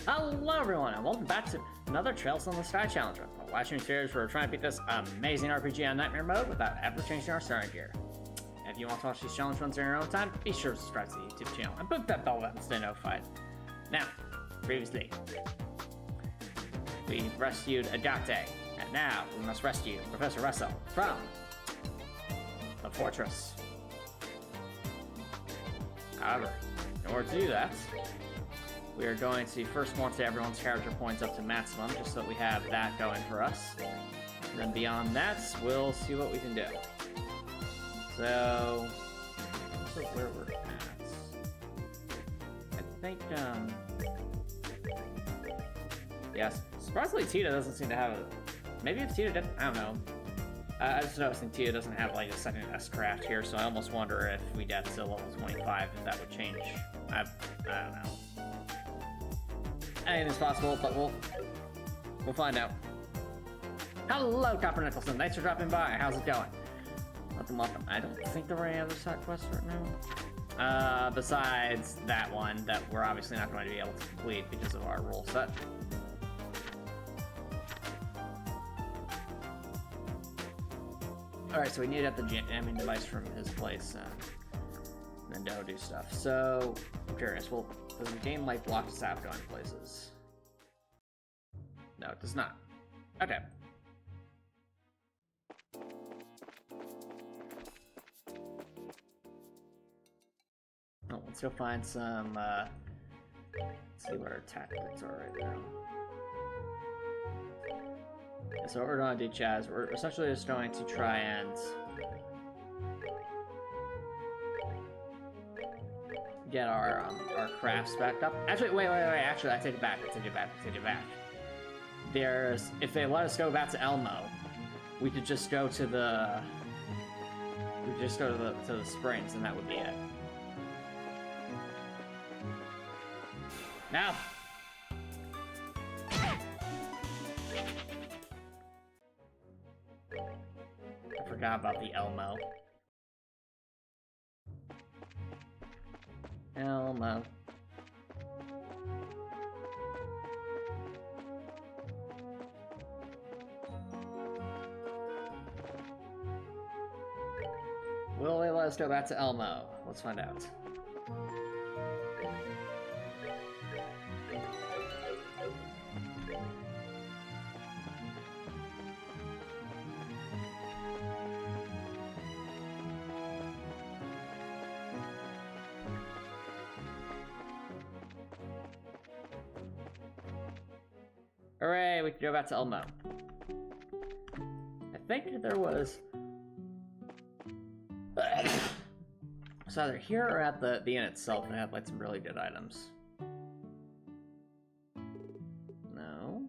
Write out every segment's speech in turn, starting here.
Hello everyone, and welcome back to another Trails in the Sky challenge. A watching series where we're trying to beat this amazing RPG on Nightmare mode without ever changing our starting gear. And if you want to watch these challenge runs in your own time, be sure to subscribe to the YouTube channel and book that bell button to stay notified. Now, previously, we rescued Agate, and now we must rescue Professor Russell from the fortress. However, in order to do that, we are going to first want to everyone's character points up to maximum, just so that we have that going for us. And then beyond that, we'll see what we can do. So where we're at. I think, yes, surprisingly Tita doesn't seem to have a... Maybe if Tita did, I don't know. I just noticing Tita doesn't have like a second S-craft here, so I almost wonder if we get to level 25, if that would change. I don't know. Anything's possible, but we'll find out. Hello, Copper Nicholson. Thanks for dropping by. How's it going? Welcome. I don't think there are any other side quests right now. Besides that one that we're obviously not going to be able to complete because of our rule set. Alright, so we need to get the jamming device from his place and then go do stuff. So, I'm curious, well, does the game like block us out going places? No, it does not. Okay. Oh, let's go find some, let's see what our tactics are right now. Yeah, so what we're going to do, Chaz, we're essentially just going to try and get our crafts back up. Actually, wait. Actually, I take it back. There's, if they let us go back to Elmo, we could just go to the, to the springs, and that would be it. Now. I forgot about the Elmo. Elmo. Will they let us go back to Elmo? Let's find out. Hooray, we can go back to Elmo. I think there was... It's either here or at the inn itself, they had like some really good items. No?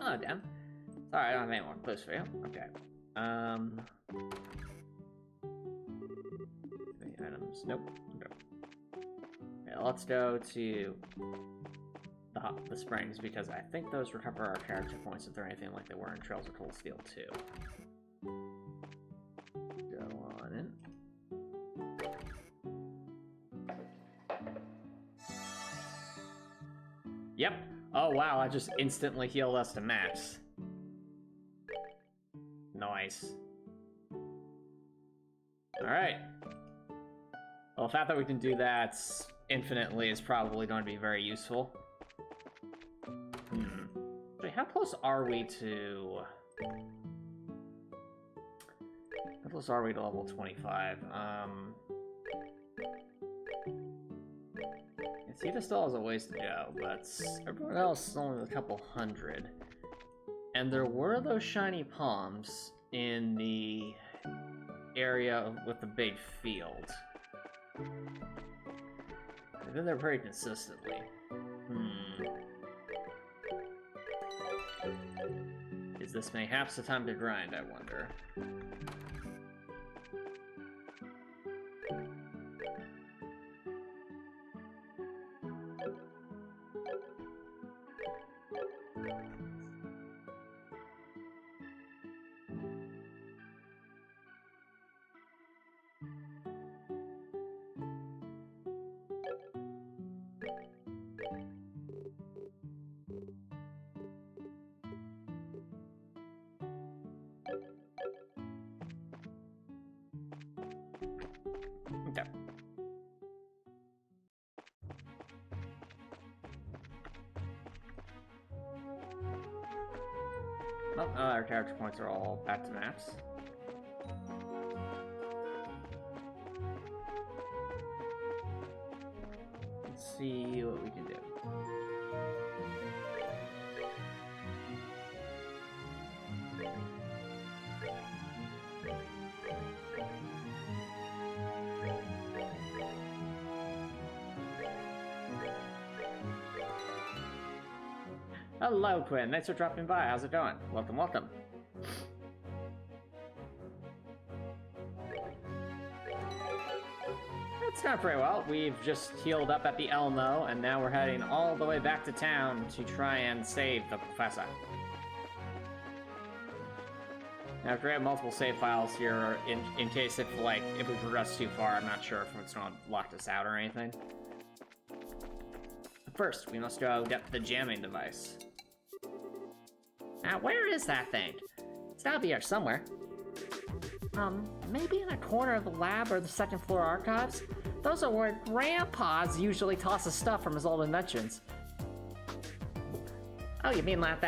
Oh, damn. Sorry, I don't have any more clues for you. Okay. Any items? Nope. Okay. Okay, let's go to the springs, because I think those recover our character points if they're anything like they were in Trails of Cold Steel 2. Go on in. Yep. Oh wow, I just instantly healed us to max. Nice. Alright. Well, the fact that we can do that infinitely is probably going to be very useful. Actually, how close are we to... How close are we to level 25? Tita still has a ways to go, but everyone else is only a couple hundred. And there were those shiny palms in the area with the big field. I've been there pretty consistently. Is this mayhaps the time to grind, I wonder? Okay. Well, our character points are all back to maps. Let's see what we can do. Hello, Quinn. Thanks for dropping by. How's it going? Welcome, welcome. It's going pretty well. We've just healed up at the Elmo, and now we're heading all the way back to town to try and save the professor. Now, I've created multiple save files here in case if we progress too far. I'm not sure if it's going to lock us out or anything. First, we must go get the jamming device. Now, where is that thing? It's gotta be here somewhere. Maybe in a corner of the lab or the second floor archives? Those are where Grandpa's usually tosses stuff from his old inventions. Oh, you mean like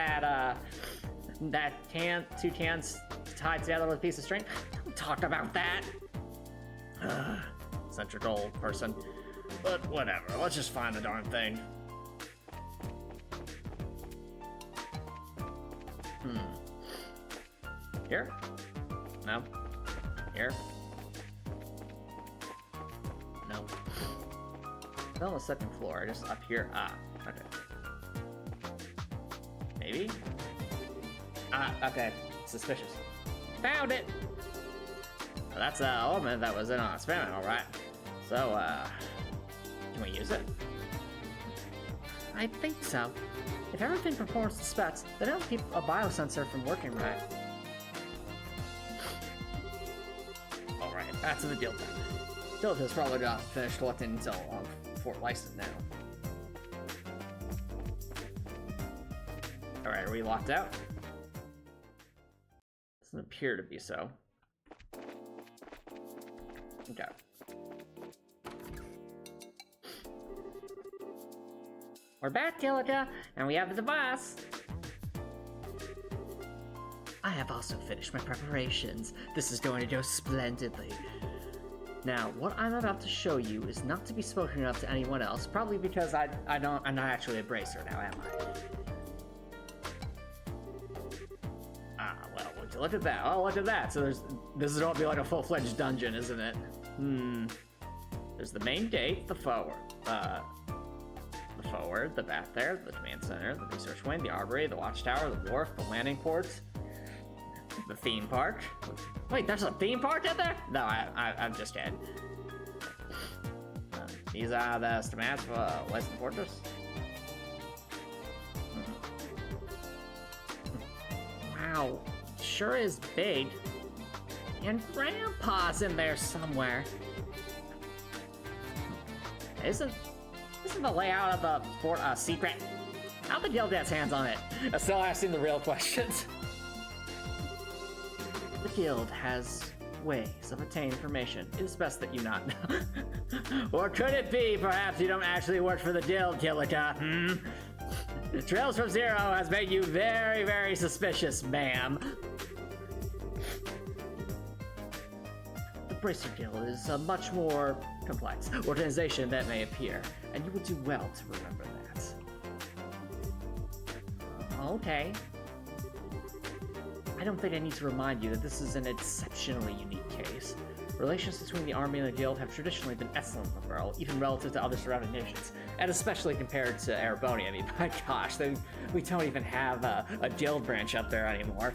two cans tied together with a piece of string? Don't talk about that! Eccentric old person. But whatever, let's just find the darn thing. Here? No. Here? No. It's on the second floor, just up here. Ah, okay. Maybe? Ah, okay. Suspicious. Found it! Well, that's the element that was in our experiment, alright. So, can we use it? I think so. If everything performs to specs, they don't keep a biosensor from working right. Alright, back to the deal then. Dilta's probably got finished collecting until Fort Leiston now. Alright, are we locked out? Doesn't appear to be so. Okay. We're back, Kilika, and we have the device. I have also finished my preparations. This is going to go splendidly. Now, what I'm about to show you is not to be spoken of to anyone else, probably because I'm not actually a bracer now, am I? Ah, well, would you look at that? Oh, look at that. So this is going to be like a full-fledged dungeon, isn't it? There's the main gate, the forward, the bath there, the command center, the research wing, the armory, the watchtower, the wharf, the landing ports, the theme park. Wait, there's a theme park in there? No, I'm just kidding. These are the schematics for Leiston Fortress. Wow, sure is big. And Grandpa's in there somewhere. Isn't the layout of the fort secret? How'd the guild get its hands on it? I'm still asking the real questions. The guild has ways of obtaining information. It is best that you not know. Or could it be perhaps you don't actually work for the guild, Kilika? The Trails from Zero has made you very, very suspicious, ma'am. The Bracer Guild is a much more complex organization than may appear, and you would do well to remember that. Okay. I don't think I need to remind you that this is an exceptionally unique case. Relations between the army and the guild have traditionally been excellent, even relative to other surrounding nations, and especially compared to Erebonia. I mean, my gosh, we don't even have a guild branch up there anymore.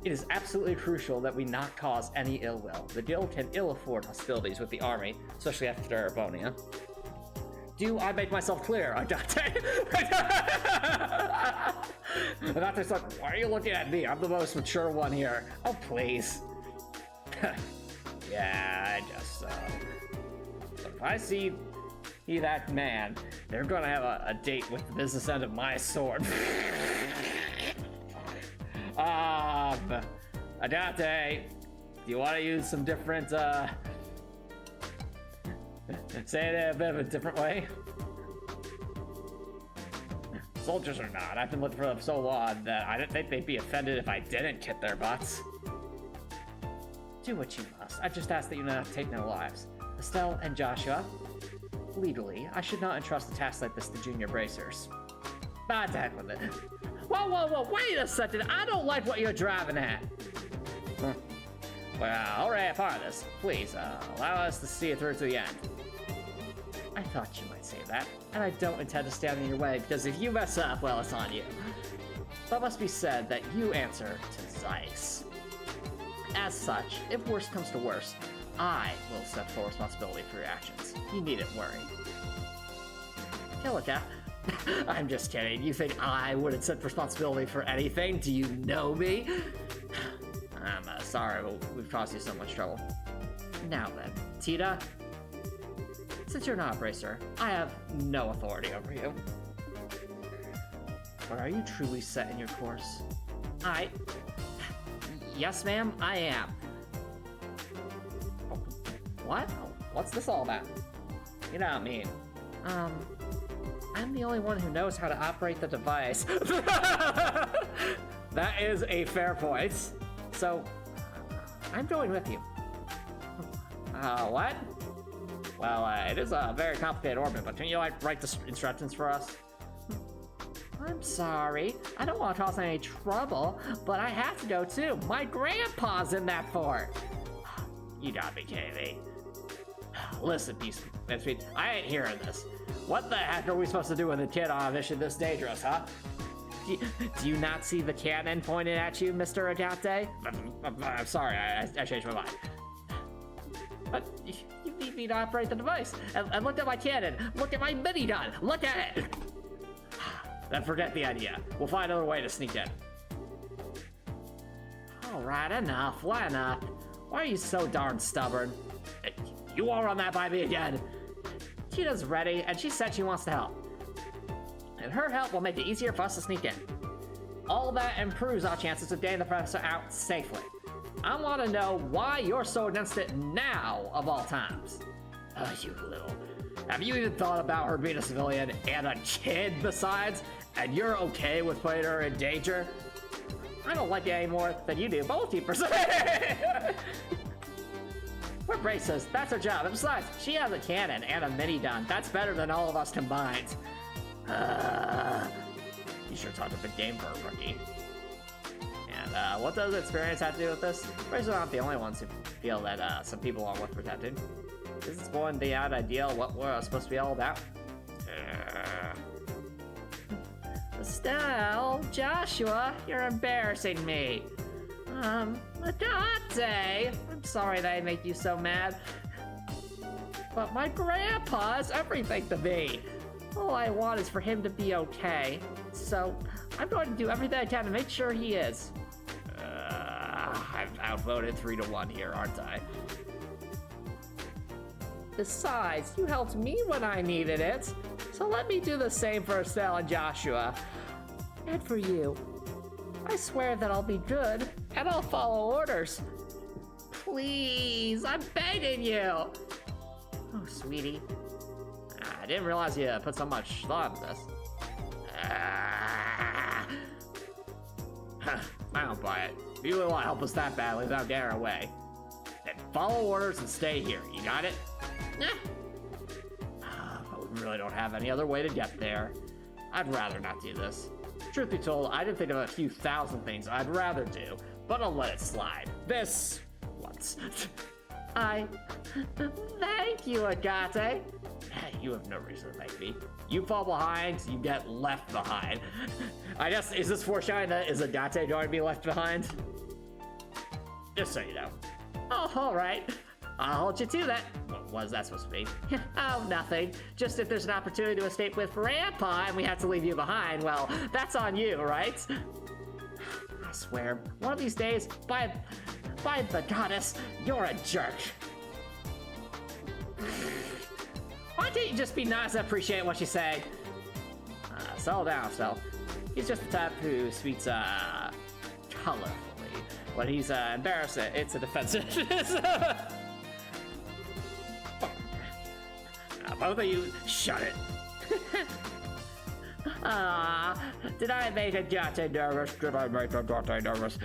It is absolutely crucial that we not cause any ill will. The guild can ill afford hostilities with the army, especially after Erebonia. Do I make myself clear, Adate? Adate's like, why are you looking at me? I'm the most mature one here. Oh, please. Yeah, I guess so. But if I see that man, they're gonna have a date with the business end of my sword. Adate, do you want to use some different, say it a bit of a different way? Soldiers or not, I've been looking for them so long that I didn't think they'd be offended if I didn't kick their butts. Do what you must. I just ask that you not take no lives. Estelle and Joshua, legally, I should not entrust a task like this to junior bracers. Bad heck with it. Whoa, wait a second. I don't like what you're driving at. Well, alright, part of this. Please, allow us to see it through to the end. I thought you might say that, and I don't intend to stand in your way, because if you mess up, well, it's on you. But must be said that you answer to Zeiss. As such, if worst comes to worst, I will accept full responsibility for your actions. You needn't worry. Killica. I'm just kidding. You think I would accept responsibility for anything? Do you know me? I'm sorry, but we've caused you so much trouble. Now then, Tita, since you're not a bracer, I have no authority over you. But are you truly set in your course? Yes, ma'am, I am. What? What's this all about? You know what I mean. I'm the only one who knows how to operate the device. That is a fair point. So, I'm going with you. What? Well, it is a very complicated orbit, but can you, write the instructions for us? I'm sorry. I don't want to cause any trouble, but I have to go too. My grandpa's in that fort. You gotta be kidding me. Listen, Beast, I ain't hearing this. What the heck are we supposed to do with a kid on a mission this dangerous, huh? Do you not see the cannon pointed at you, Mr. Agate? I'm sorry, I changed my mind. But you need me to operate the device. And look at my cannon. Look at my mini-gun. Look at it. Then forget the idea. We'll find another way to sneak in. All right, enough. Why enough? Why are you so darn stubborn? You won't run that by me again. Tita's ready, and she said she wants to help. And her help will make it easier for us to sneak in. All that improves our chances of getting the professor out safely. I want to know why you're so against it now, of all times. You little... Have you even thought about her being a civilian and a kid besides? And you're okay with putting her in danger? I don't like it any more than you do, but we'll keep her. We're bracers, that's her job. And besides, she has a cannon and a mini-gun. That's better than all of us combined. You sure talked a big game for a rookie. And what does experience have to do with this? Bracers aren't the only ones who feel that some people aren't worth protecting. Is this going beyond ideal what we're supposed to be all about? Estelle, Joshua, you're embarrassing me. Adate, I'm sorry that I make you so mad. But my grandpa's everything to me. All I want is for him to be okay. So, I'm going to do everything I can to make sure he is. I've outvoted 3-1 here, aren't I? Besides, you helped me when I needed it. So let me do the same for Estelle and Joshua. And for you. I swear that I'll be good, and I'll follow orders. Please, I'm begging you. Oh, sweetie. I didn't realize you put so much thought into this. I don't buy it. If you really want to help us that badly without getting away, then follow orders and stay here. You got it? But we really don't have any other way to get there. I'd rather not do this. Truth be told, I didn't think of a few thousand things I'd rather do, but I'll let it slide. This once. I thank you, Agate. Hey, you have no reason to thank me. You fall behind, you get left behind. I guess, is this foreshadowing that is Agate going to be left behind? Just so you know. Oh, all right. I'll hold you to that. What was that supposed to be? Oh, nothing. Just if there's an opportunity to escape with Grandpa and we have to leave you behind, well, that's on you, right? I swear, one of these days, by the goddess, you're a jerk. Why can't you just be nice and appreciate what you say? Settle down, Estelle. He's just the type who speaks, colorfully. When he's, embarrassed, it's a defensive. Both of you, shut it. Did I make Agate nervous? Did I make Agate nervous?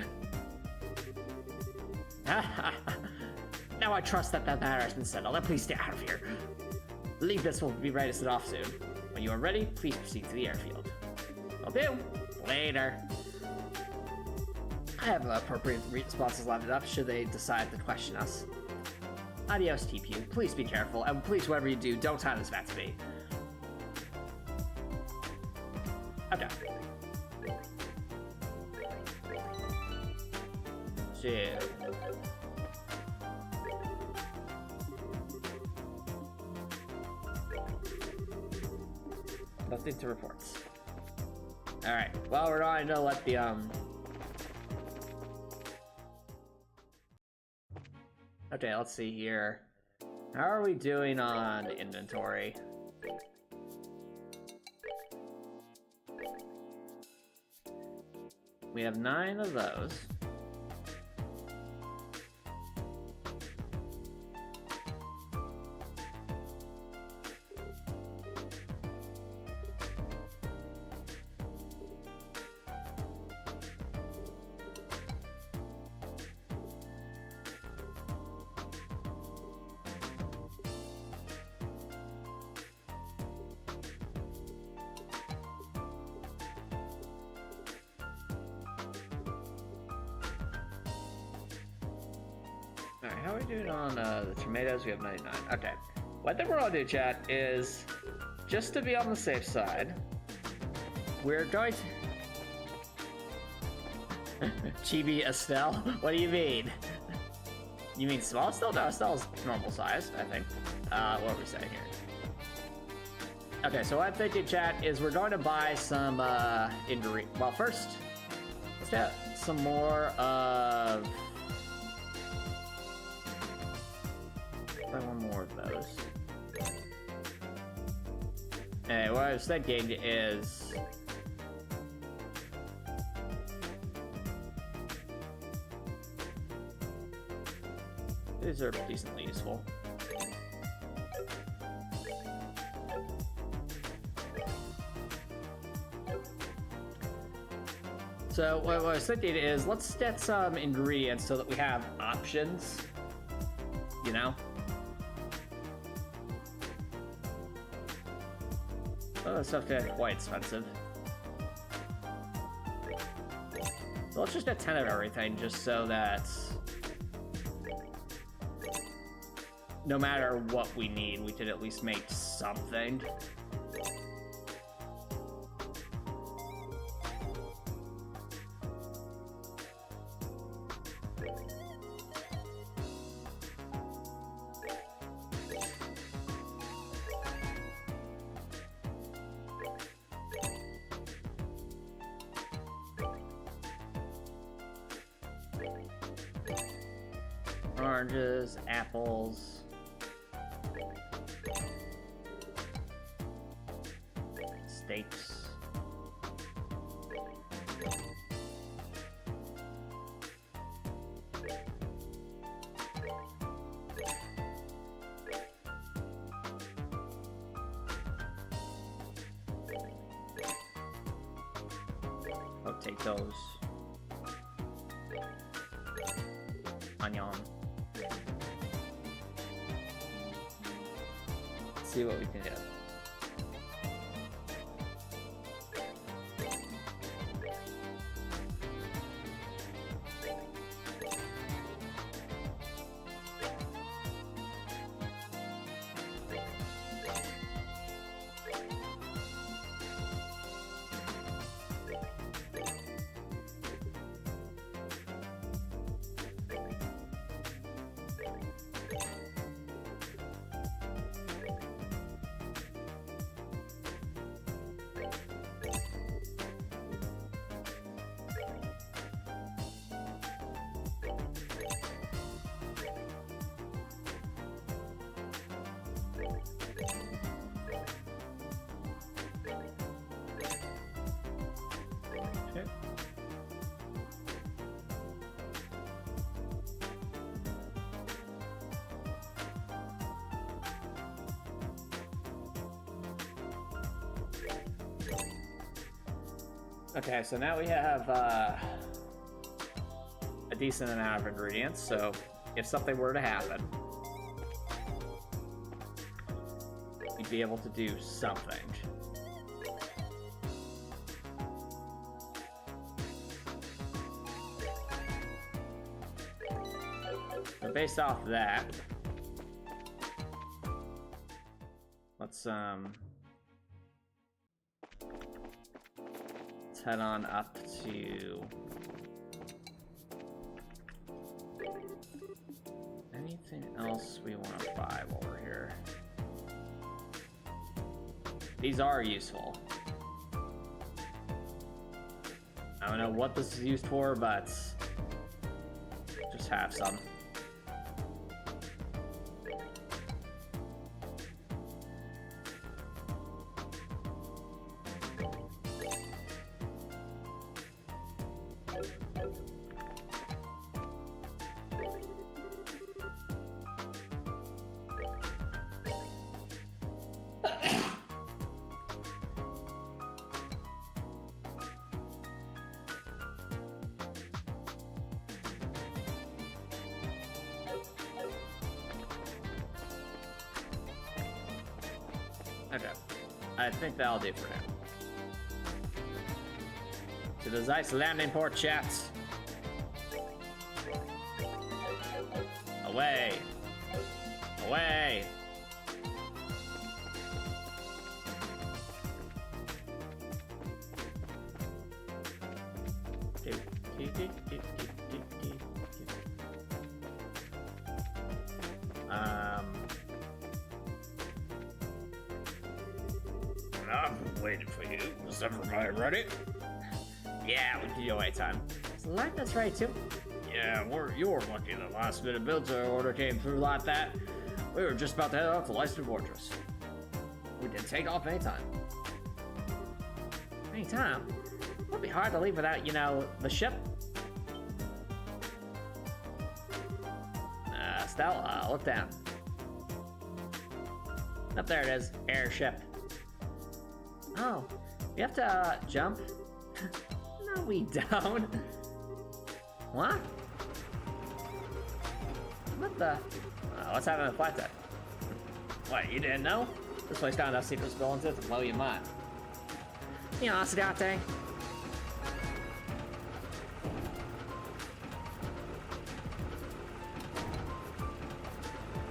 Now I trust that the matter has been settled. Now please stay out of here. Leave this will be ready to set off soon. When you are ready, please proceed to the airfield. Will do. Later. I have appropriate responses lined up should they decide to question us. Adios, TPU. Please be careful, and please, whatever you do, don't tie this back to me. Okay. Shit. Nothing to report. Alright, well, we're going to let the, Okay, let's see here. How are we doing on inventory? We have 9 of those. Alright, how are we doing on the tomatoes? We have 99. Okay. What then we're gonna do, chat, is just to be on the safe side, we're going to... Chibi Estelle? What do you mean? You mean small Estelle? No, Estelle's normal size, I think. What are we saying here? Okay, so what I'm thinking, chat, is we're going to buy some ingredient. Well, first, let's get some more of... Buy one more of those. Anyway, what I was thinking is... These are decently useful. So what I was thinking is, let's get some ingredients so that we have options, you know? Oh, that stuff gets quite expensive. So let's just get 10 of everything, just so that no matter what we need, we could at least make something. Oranges, apples. Steaks. Potatoes. Onion. Let's see what we can get. Okay, so now we have a decent amount of ingredients, so if something were to happen, we'd be able to do something. So based off of that, let's head on up to anything else we want to buy while we're here. These are useful. I don't know what this is used for, but just have some. Okay, I think that'll do for now. To the Zeiss landing port, chats. Away! Away! I'm waiting for you. Is everybody ready? Yeah, we can do wait time. Is Lightness ready too? Yeah, you were lucky the last minute build order came through like that. We were just about to head off to Leiston Fortress. We didn't take off anytime. Anytime? It would be hard to leave without, you know, the ship. Stella, look down. Up there it is, airship. Oh, we have to jump? No, we don't. What? What the? What's happening to flight deck? What, you didn't know? This place got enough secrets built into it to blow your mind. You know, sit out there.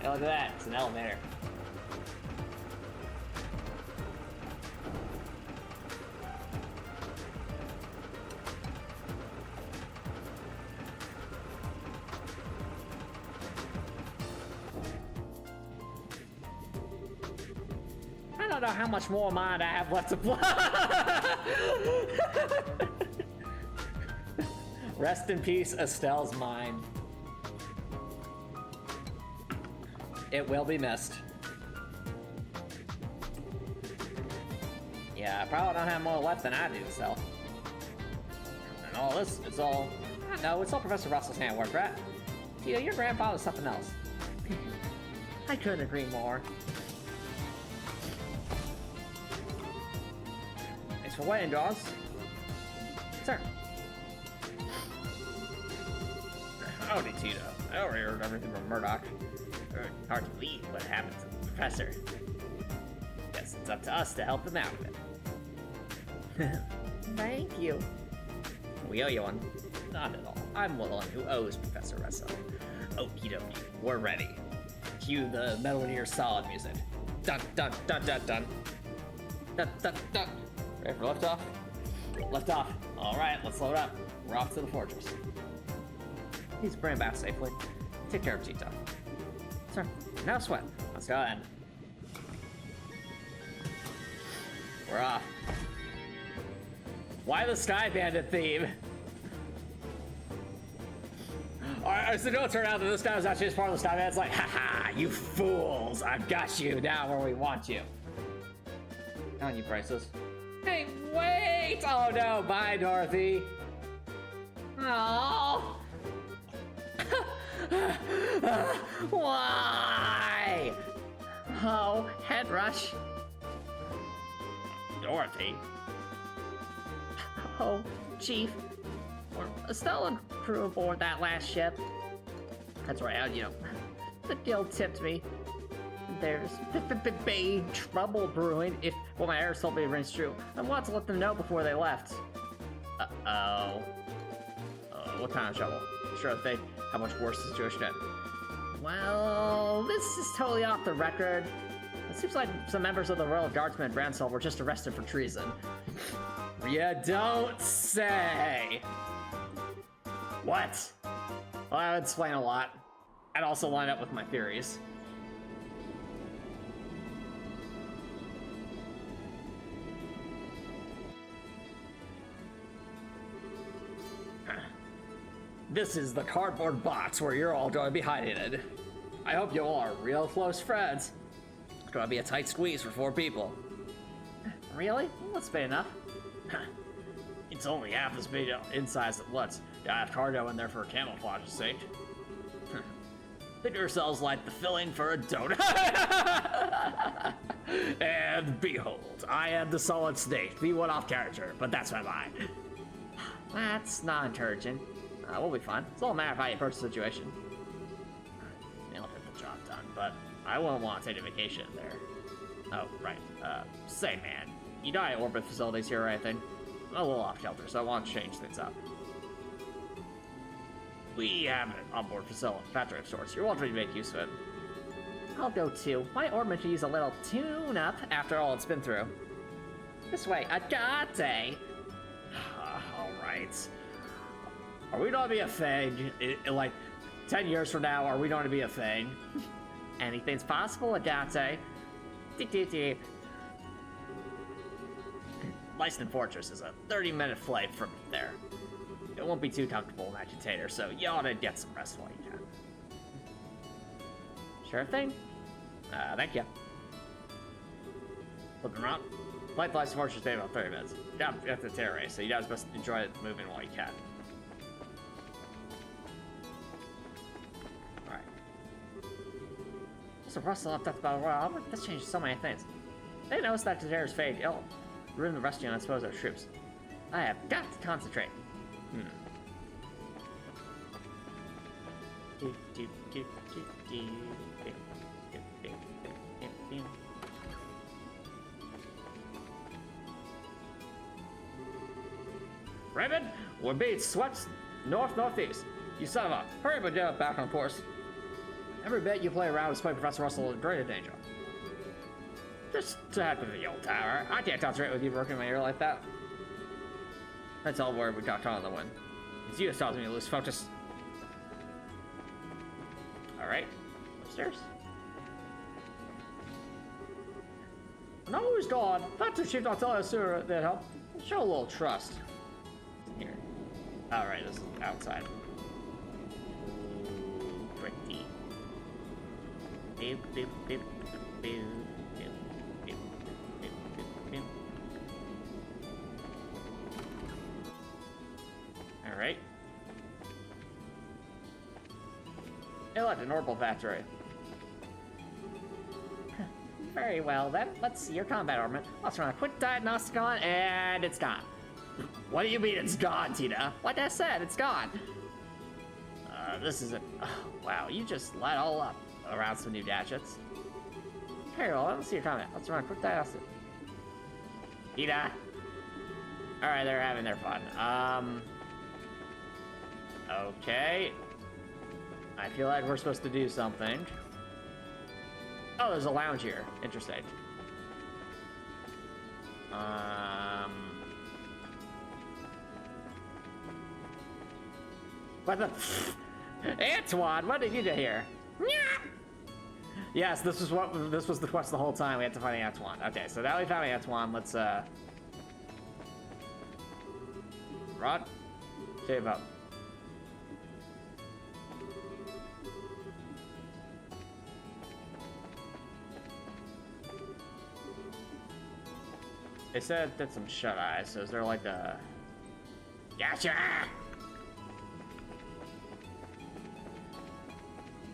Hey, look at that, it's an elevator. I don't know how much more mind I have left to play. Rest in peace, Estelle's mind. It will be missed. Yeah, I probably don't have more left than I do, so. And all this, it's all, I know, it's all Professor Russell's handwork, right? Tito, your grandfather's something else. I couldn't agree more. Thanks for waiting, Jaws. Sir. Howdy, Tito. I already heard everything from Murdoch. Hard to believe what happened to the professor. Guess it's up to us to help him out with it. Thank you. We owe you one. Not at all. I'm the one who owes Professor Russell. Okie dokie. We're ready. Cue the Metal Gear Solid music. Dun dun dun dun dun. Dun dun dun. Ready for liftoff? Liftoff. Alright, let's load up. We're off to the fortress. Please bring him back safely. Take care of Tito. Sir, no sweat. Let's go ahead. We're off. Why the Sky Bandit theme? So don't turn out that this guy was actually just part of the staff. It's like, haha, you fools! I've got you down where we want you. On you, priceless. Hey, wait! Oh no, bye, Dorothy. Oh. Why? Oh, head rush. Dorothy. Oh, Chief. Or Estelle and crew aboard that last ship. That's right, the guild tipped me. There's big trouble brewing if what my heirs told me rings true. I want to let them know before they left. Uh-oh. What kind of trouble? Sure thing. How much worse is the situation then? Well, this is totally off the record. It seems like some members of the Royal Guardsmen at Bransell were just arrested for treason. You don't say! What? Well, that would explain a lot. I'd also line up with my theories. This is the cardboard box where you're all going to be hiding in. I hope you all are real close friends. It's going to be a tight squeeze for 4 people. Really? Well, that's big enough. It's only half as big in size as it looks. Gotta have cargo in there for camouflage's sake. Think of yourselves like the filling for a donut. And behold, I am the solid snake, the one-off character, but that's my line. That's not encouraging. We'll be fine. It's all a matter of how you approach the situation. They'll get the job done, but I won't want to take a vacation there. Oh, right. Say, man, you know I orbit facilities here or anything? I'm a little off-kilter, so I want to change things up. We have an onboard factory of sorts. You're welcome to make use of it. I'll go too. My orbit could use a little tune-up after all it's been through. This way, Agate! Alright. Are we gonna be a thing? Like, 10 years from now, are we gonna be a thing? Anything's possible, Agate. Leiston Fortress is a 30-minute flight from there. It won't be too comfortable in that container, so you ought to get some rest while you can. Sure thing. Thank you. Looking around. Flight to Leiston Fortress takes about 30 minutes. You have to tear race, so you guys best enjoy it moving while you can. Alright. So Russell left up about a while. This changes so many things. They noticed that containers fade ill. Ruin the rescue and expose our troops. I have got to concentrate. Raymond, we're being swept north-northeast. You son of a... Hurry up and get back on course. Every bit you play around with playing Professor Russell in greater danger. Just to heck with the old tower. I can't concentrate with you working in my ear like that. That's all where we got caught on the wind. It's you that caused me to lose focus. Alright. Upstairs. No, he's gone. That's the chief. I'll tell us sooner than help. Show a little trust. Here. Alright, this is outside. Pretty. Boop, boop, boop, boop, boop. Alright. Elect an orbital factory. Very well then. Let's see your combat armament. Let's run a quick diagnostic on, and it's gone. What do you mean it's gone, Tina? Like I said, it's gone. This isn't... Oh, wow, you just let all up around some new gadgets. Very well, let's see your comment. Let's run a quick diagnostic. Tina. Alright, they're having their fun. Okay. I feel like we're supposed to do something. Oh, there's a lounge here. Interesting. What the... Antoine, what did you do here? Yes, this was the quest the whole time. We had to find Antoine. Okay, so now we found Antoine. Let's Rod, save up. They said it did some shut-eye, so is there like a... Gotcha!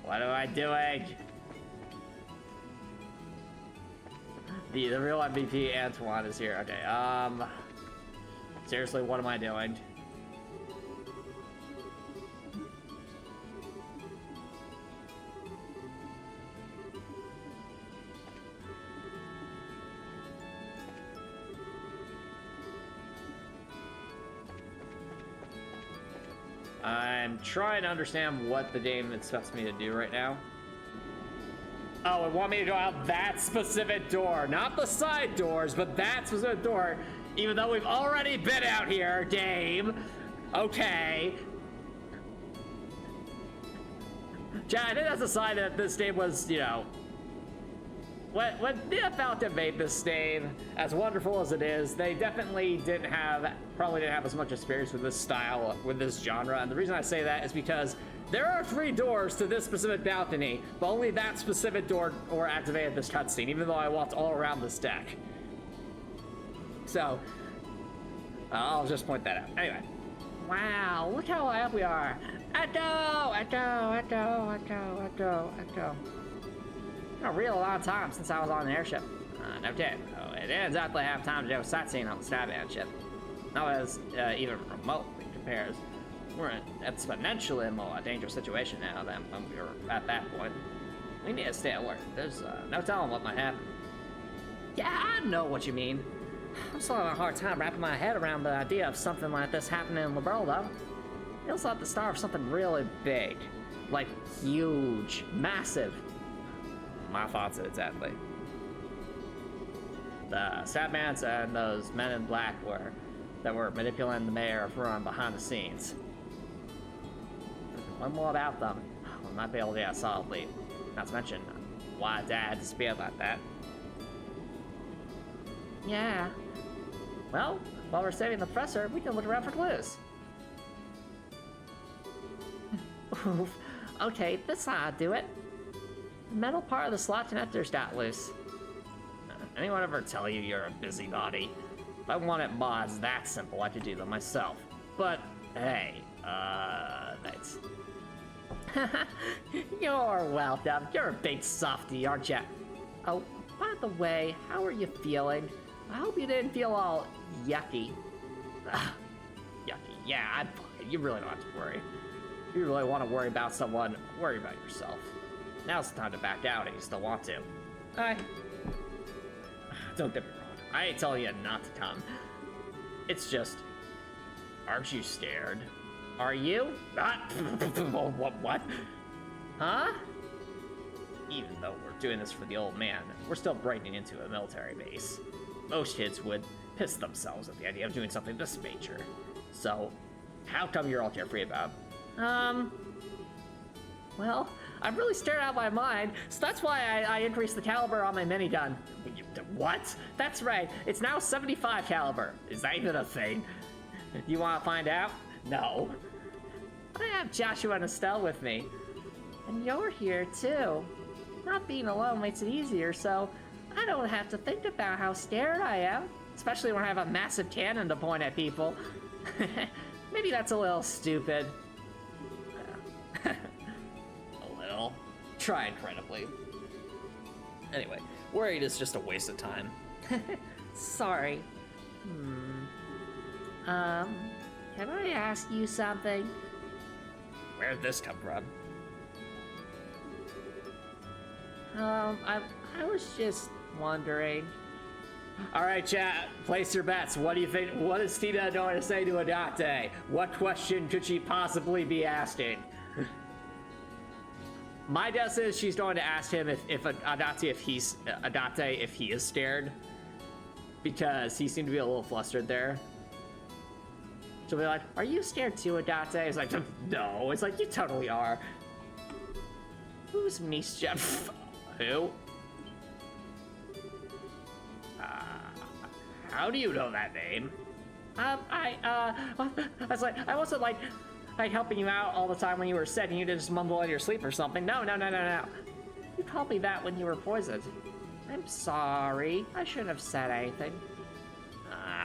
What am I doing? The real MVP, Antoine, is here. Okay, seriously, what am I doing? I'm trying to understand what the game expects me to do right now. Oh, it want me to go out that specific door. Not the side doors, but that specific door. Even though we've already been out here, game. Okay. Chad, I think that's a sign that this game was, you know... When Nia Fountain made this game, as wonderful as it is, they definitely probably didn't have as much experience with this style, with this genre. And the reason I say that is because there are 3 doors to this specific balcony, but only that specific door or activated this cutscene, even though I walked all around this deck. So, I'll just point that out. Anyway. Wow, look how high up we are. Echo! Echo! Echo! Echo! Echo! Echo. A real long time since I was on an airship. No kidding. Oh, it didn't exactly have time to do a sightseeing on the Starman ship. Not as even remotely compares. We're in an exponentially more dangerous situation now than when we were at that point. We need to stay alert. There's no telling what might happen. Yeah, I know what you mean. I'm still having a hard time wrapping my head around the idea of something like this happening in LeBron, though. It feels like the start of something really big. Like, huge. Massive. My thoughts exactly. The Sadmans and those men in black that were manipulating the mayor of Run behind the scenes. One more about them, we might be able to get a solid lead. Not to mention why Dad disappeared like that. Yeah. Well, while we're saving the professor, we can look around for clues. Oof. Okay, this ought to do it. The metal part of the slot connectors got loose. Anyone ever tell you you're a busybody? If I wanted mods that simple, I could do them myself. But, hey, thanks. You're welcome. You're a big softy, aren't you? Oh, by the way, how are you feeling? I hope you didn't feel all yucky. Yucky, yeah, I'm fine. You really don't have to worry. If you really want to worry about someone, worry about yourself. Now's the time to back out if you still want to. Don't get me wrong. I ain't telling you not to come. It's just, aren't you scared? Are you? What? Huh? Even though we're doing this for the old man, we're still breaking into a military base. Most kids would piss themselves at the idea of doing something this major. So, how come you're all carefree about it? Well, I'm really staring out my mind, so that's why I increased the caliber on my minigun. What? That's right, it's now 75 caliber. Is that even a thing? You want to find out? No. I have Joshua and Estelle with me. And you're here too. Not being alone makes it easier, so I don't have to think about how scared I am. Especially when I have a massive cannon to point at people. Maybe that's a little stupid. A little. Try incredibly. Anyway, worried is just a waste of time. Sorry. Can I ask you something? Where'd this come from? I was just wondering. All right, chat, place your bets. What do you think? What is Tina going to say to Adate? What question could she possibly be asking? My guess is she's going to ask him if Adate if he is scared, because he seemed to be a little flustered there. She'll be like, "Are you scared too, Adate?" He's like, "No." It's like, "You totally are." Who's Mischief? Who? How do you know that name? I was like, I wasn't like helping you out all the time when you were sick and you just mumble in your sleep or something. No. You called me that when you were poisoned. I'm sorry. I shouldn't have said anything.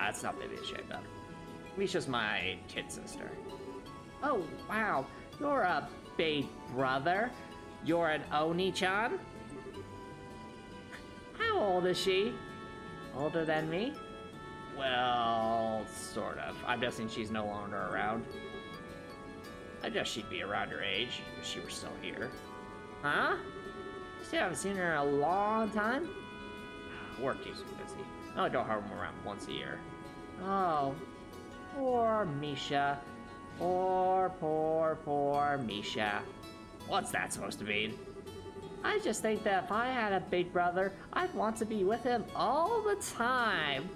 it's not maybe ashamed of. Misha's my kid sister. Oh, wow. You're a big brother. You're an Oni-chan? How old is she? Older than me? Well, sort of. I'm guessing she's no longer around. I guess she'd be around your age if she were still here. Huh? Still haven't seen her in a long time? Work keeps me busy. I go home around once a year. Oh, poor Misha. Poor Misha. What's that supposed to mean? I just think that if I had a big brother, I'd want to be with him all the time.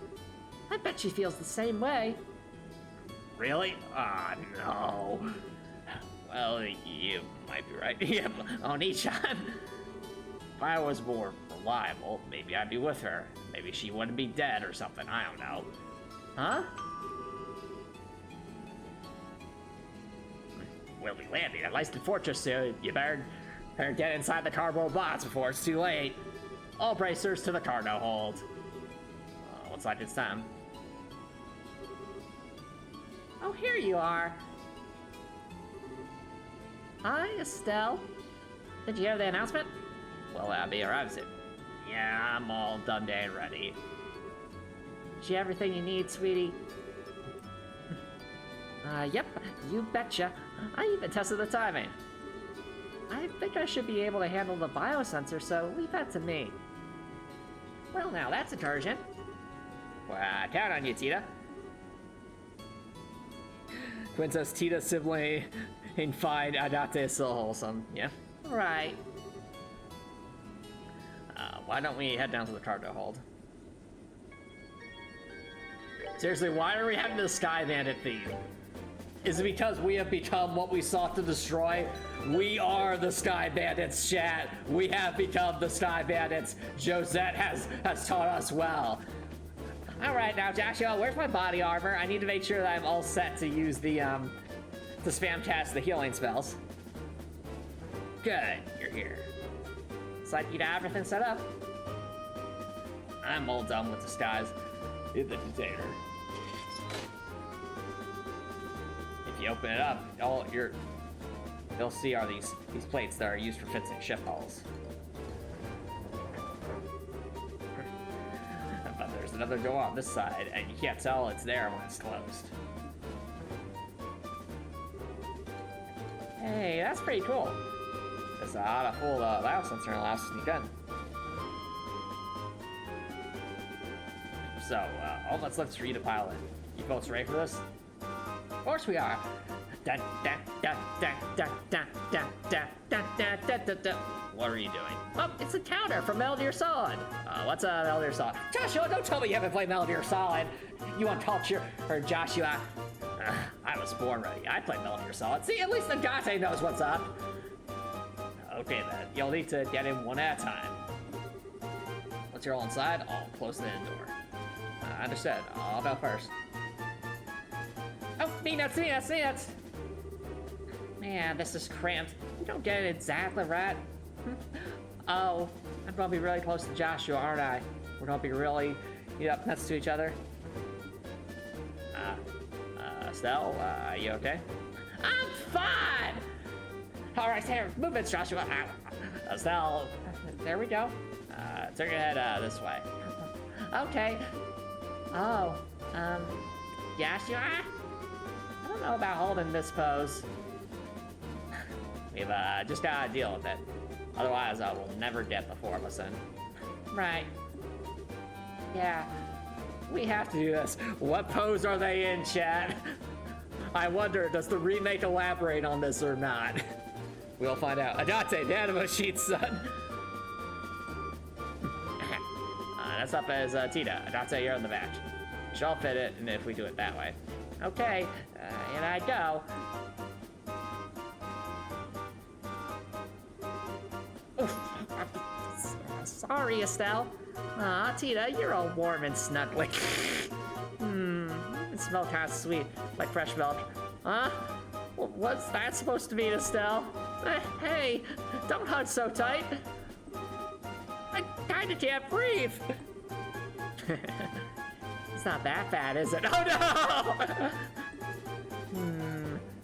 I bet she feels the same way. Really? Ah, no. Well, you might be right. Yep, Oni-chan. If I was more reliable, maybe I'd be with her. Maybe she wouldn't be dead or something, I don't know. Huh? We'll be landing at Leiston Fortress soon. You better get inside the cardboard box before it's too late. All bracers to the cargo hold. Looks like it's time. Oh, here you are. Hi, Estelle. Did you hear the announcement? Well, I'll be arriving soon. Yeah, I'm all done and ready. Did you have everything you need, sweetie? Yep, you betcha. I even tested the timing. I think I should be able to handle the biosensor, so leave that to me. Well, now that's encouraging. Well, count on you, Tita. Princess Tita sibling in fine, Adate is still wholesome, yeah? Right. Why don't we head down to the cargo hold? Seriously, why are we having the Sky Bandit theme? Is it because we have become what we sought to destroy? We are the Sky Bandits, chat. We have become the Sky Bandits. Josette has taught us well. All right, now Joshua, where's my body armor? I need to make sure that I'm all set to use the to spam cast the healing spells. Good, you're here. It's like you have everything set up. I'm all done with disguise in the container. If you open it up, you'll see are these plates that are used for fixing ship hulls. But there's another door on this side, and you can't tell it's there when it's closed. Hey, that's pretty cool. There's a lot of full biosensor and allows us to sneak in. So, all that's left is for you to pilot. You folks ready for this? Of course we are. What are you doing? Oh, it's a counter from Metal Gear Solid. What's a Metal Gear Solid? Joshua, don't tell me you haven't played Metal Gear Solid. You uncultured, or Joshua. I was born ready. I played Metal Gear Solid. See, at least Agate knows what's up. Okay then, you'll need to get in one at a time. Once you're all inside, I'll close the end door. Understood. I'll go first. Oh, peanuts. Man, this is cramped. You don't get it exactly right. Oh, I'm gonna be really close to Joshua, aren't I? We're gonna be really up next to each other. Estelle, are you okay? I'm fine! Alright, here, move it, Joshua. Estelle, there we go. Turn your head this way. Okay. Oh, Joshua? I don't know about holding this pose. We've just gotta deal with it. Otherwise, we'll never get the four of us in. Right. Yeah. We have to do this. What pose are they in, chat? I wonder, does the remake elaborate on this or not? We'll find out. Adate, the animo sheet, son. Next up is Tita. Adate, you're on the back. She'll fit it, and if we do it that way. Okay, and I go. Oof. Sorry, Estelle. Aw, Tita, you're all warm and snuggly. It smells kind of sweet, like fresh milk. Huh? What's that supposed to mean, Estelle? Hey, don't hug so tight. I kinda can't breathe. It's not that bad, is it? Oh no!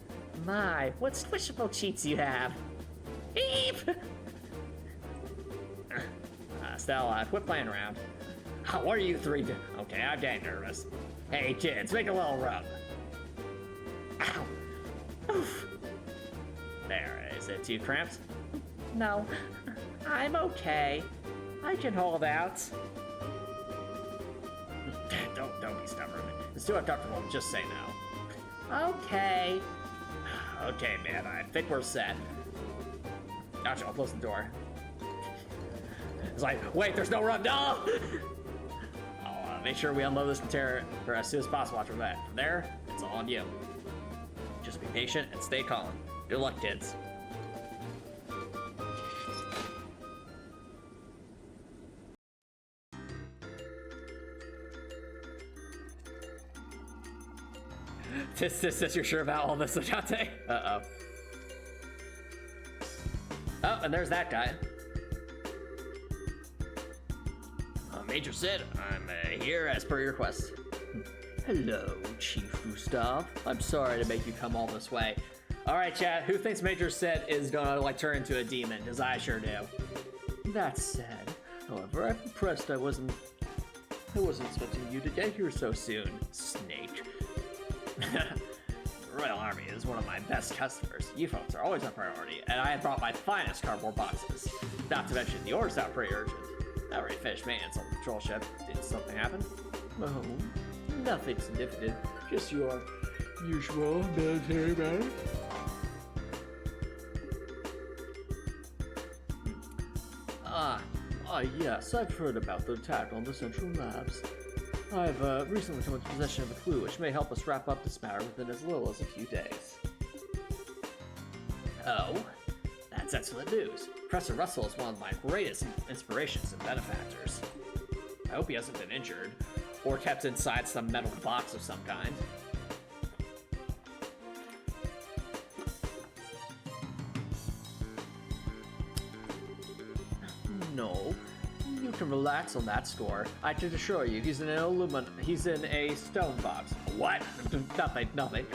My, what squishable cheats you have? Beep! Stella, quit playing around. What are you three doing? Okay, I'm getting nervous. Hey kids, make a little rub. Ow! Oof! There, is it too cramped? No, I'm okay. I can hold out. Don't be stubborn. It's too uncomfortable. Just say no. Okay. Okay, man. I think we're set. Gotcha. I'll close the door. It's like, wait, there's no rub. No. I'll make sure we unload this material as soon as possible after that. From there, it's all on you. Just be patient and stay calm. Good luck, kids. This, you're sure about all this, Ajante? Uh-oh. Oh, and there's that guy. Major Sid, I'm here as per your request. Hello, Chief Gustav. I'm sorry to make you come all this way. All right, chat, who thinks Major Sid is gonna, like, turn into a demon? Because I sure do. That said, however, I'm impressed I wasn't expecting you to get here so soon, Snake. The Royal Army is one of my best customers. You folks are always a priority, and I have brought my finest cardboard boxes. Not to mention, the orders out pretty urgent. I already finished maintenance on the patrol ship. Did something happen? Oh, nothing significant. Just your usual military matter. Yes, I've heard about the attack on the Central Labs. I've recently come into possession of a clue which may help us wrap up this matter within as little as a few days. Oh, that's excellent news. Professor Russell is one of my greatest inspirations and benefactors. I hope he hasn't been injured, or kept inside some metal box of some kind. No, you can relax on that score. I can assure you, he's in a stone box. What? Nothing.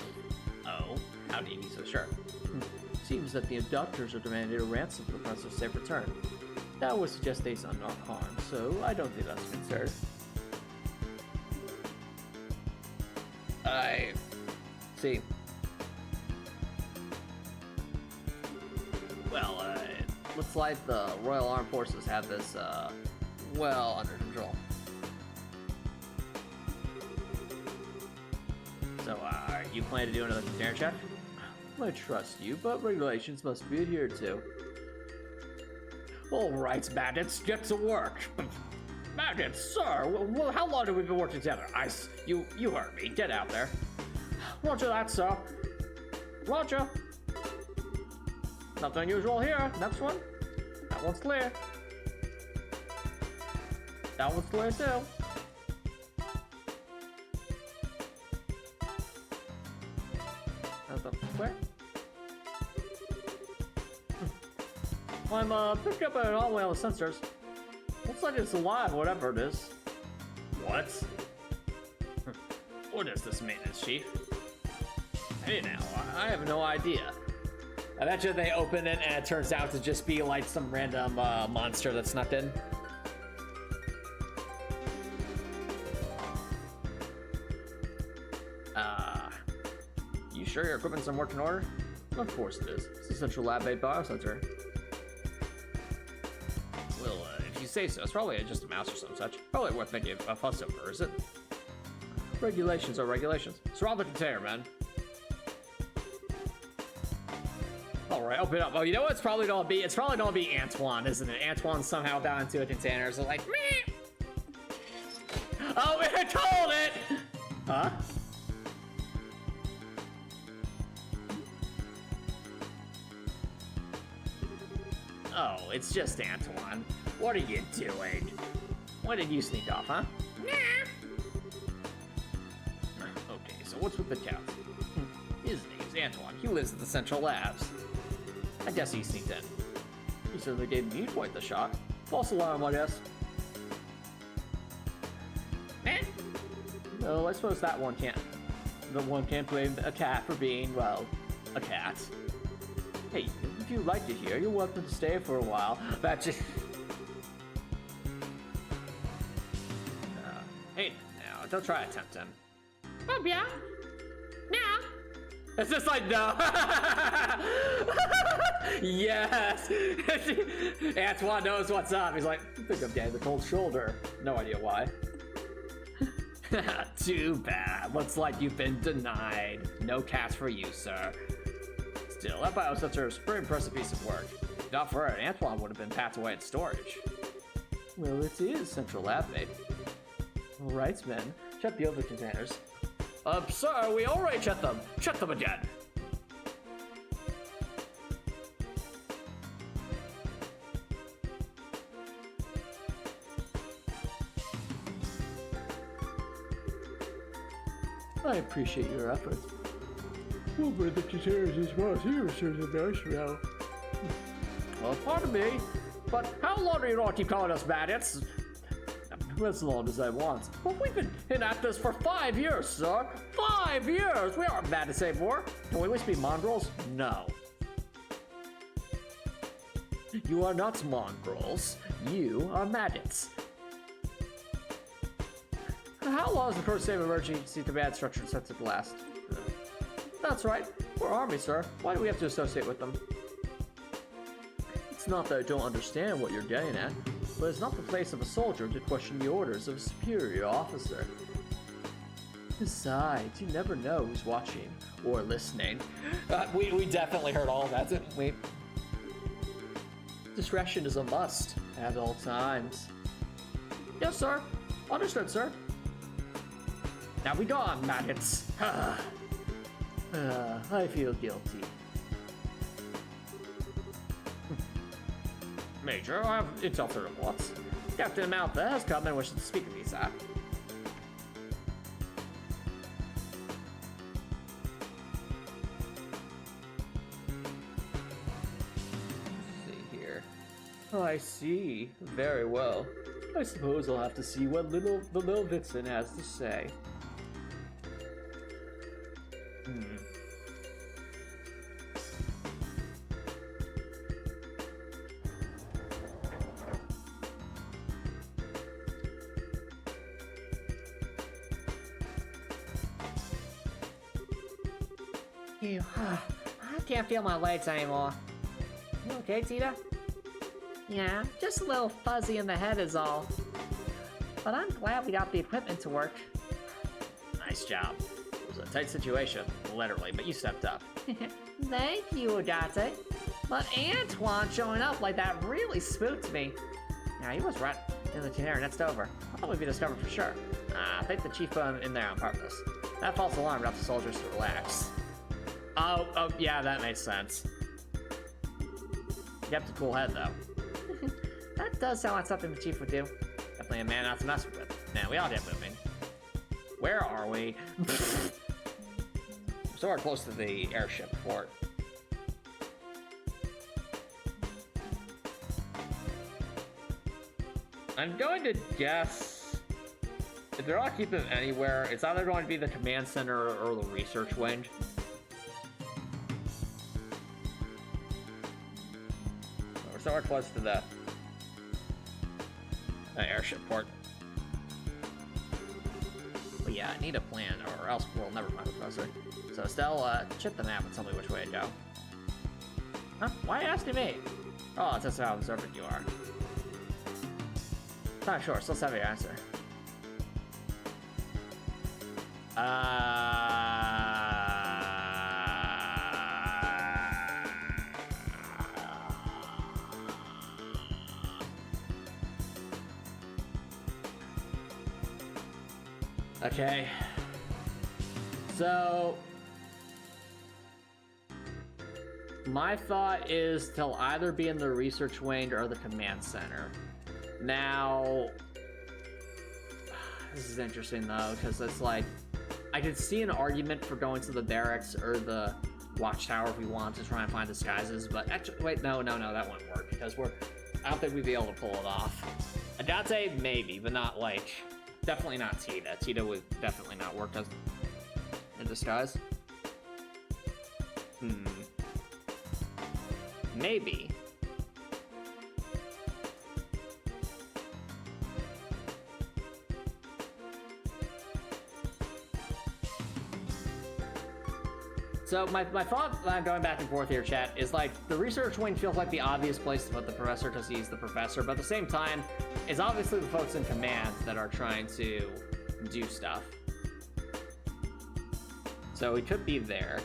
Oh, how do you be so sure? Seems that the abductors are demanding a ransom for the professor's safe return. That would suggest they are not harmed, so I don't think that's a concern. I see. Well, it looks like the Royal Armed Forces have this, well under control. So, are you planning to do another container check? I trust you, but regulations must be adhered to. All right, bandits, get to work. Bandits, sir, how long have we been working together? You heard me. Get out there. Roger that, sir. Roger. Nothing unusual here. Next one. That one's clear. That one's clear too. Where? I'm picking up an anomaly on the sensors. Looks like it's alive, whatever it is. What? What is this maintenance, Chief? Hey now, I have no idea. I bet you they open it and it turns out to just be like some random monster that snuck in. You sure your equipment's in working order? Of course it is. It's a central lab-made biosensor. Well, if you say so, it's probably just a mouse or some such. Probably worth making a fuss over, is it? Regulations are regulations. Surround the container, man. All right, open it up. Oh, you know what it's probably gonna be? It's probably gonna be Antoine, isn't it? Antoine somehow down into a container, so like, meh. Oh, I told it! Huh? Oh, it's just Antoine. What are you doing? Why did you sneak off, huh? Okay, so what's with the count? His name's Antoine. He lives at the Central Labs. I guess he sneaked in. He certainly gave me quite the shock. False alarm, I guess. Well, I suppose that one can't. The one can't blame a cat for being, well, a cat. Hey, if you'd like to hear, you're welcome to stay for a while. But just... hey, now, don't try to tempt him. Oh, yeah? Yeah. It's just like, no. Yes. Antoine knows what's up. He's like, I think I'm getting the cold shoulder. No idea why. Too bad. Looks like you've been denied. No cats for you, sir. Still, that biosensor is a pretty impressive piece of work. Not for it, Antoine would have been packed away in storage. Well, it is central lab mate. All right, men. Check the other containers. Sir, we already checked them. Check them again. I appreciate your efforts. Well, but the containers as well as here, sir, the well, pardon me, but how long are you going to keep calling us bandits? As long as I want. Well, we've been at this for 5 years, sir. 5 years! We aren't bandits anymore. Can we at least be mongrels? No. You are not mongrels. You are bandits. How long is the current state of emergency command structure set to last? That's right. We're army, sir. Why do we have to associate with them? It's not that I don't understand what you're getting at, but it's not the place of a soldier to question the orders of a superior officer. Besides, you never know who's watching or listening. We definitely heard all of that, didn't we? Discretion is a must at all times. Yes, sir. Understood, sir. Now be gone, maggots. I feel guilty. Major, I have intel to report. Captain Maltha has come and wishes to speak with you, sir. Let's see here. Oh, I see. Very well. I suppose I'll have to see what the little Vixen has to say. I can't feel my legs anymore. You okay, Tita? Yeah, just a little fuzzy in the head is all. But I'm glad we got the equipment to work. Nice job. It was a tight situation, literally, but you stepped up. Thank you, Agate. But Antoine showing up like that really spooked me. Yeah, he was right in the container next over. I'll probably be discovered for sure. I think the chief put him in there on purpose. That false alarm got the soldiers to relax. Oh, yeah, that makes sense. You kept a cool head, though. That does sound like something the chief would do. Definitely a man not to mess with. Now, we all get moving. Where are we? So we're close to the airship port. I'm going to guess if they're not keeping them anywhere, it's either going to be the command center or the research wing. So we're close to the airship port. But yeah, I need a plan, or else we'll never find the professor. So Estelle, check the map and tell me which way to go. Huh? Why are you asking me? Oh, that's how observant you are. Not sure, still have your answer. Okay. So my thought is they'll either be in the research wing or the command center. Now, this is interesting though, because it's like, I could see an argument for going to the barracks or the watchtower if we want to try and find disguises, but actually, wait, no, that wouldn't work because I don't think we'd be able to pull it off. Agate, maybe, but not like, definitely not Tita. Tita would definitely not work as in disguise. Maybe. So my thought, I'm going back and forth here, chat, is like the research wing feels like the obvious place to put the professor because he's the professor, but at the same time, it's obviously the folks in command that are trying to do stuff. So he could be there.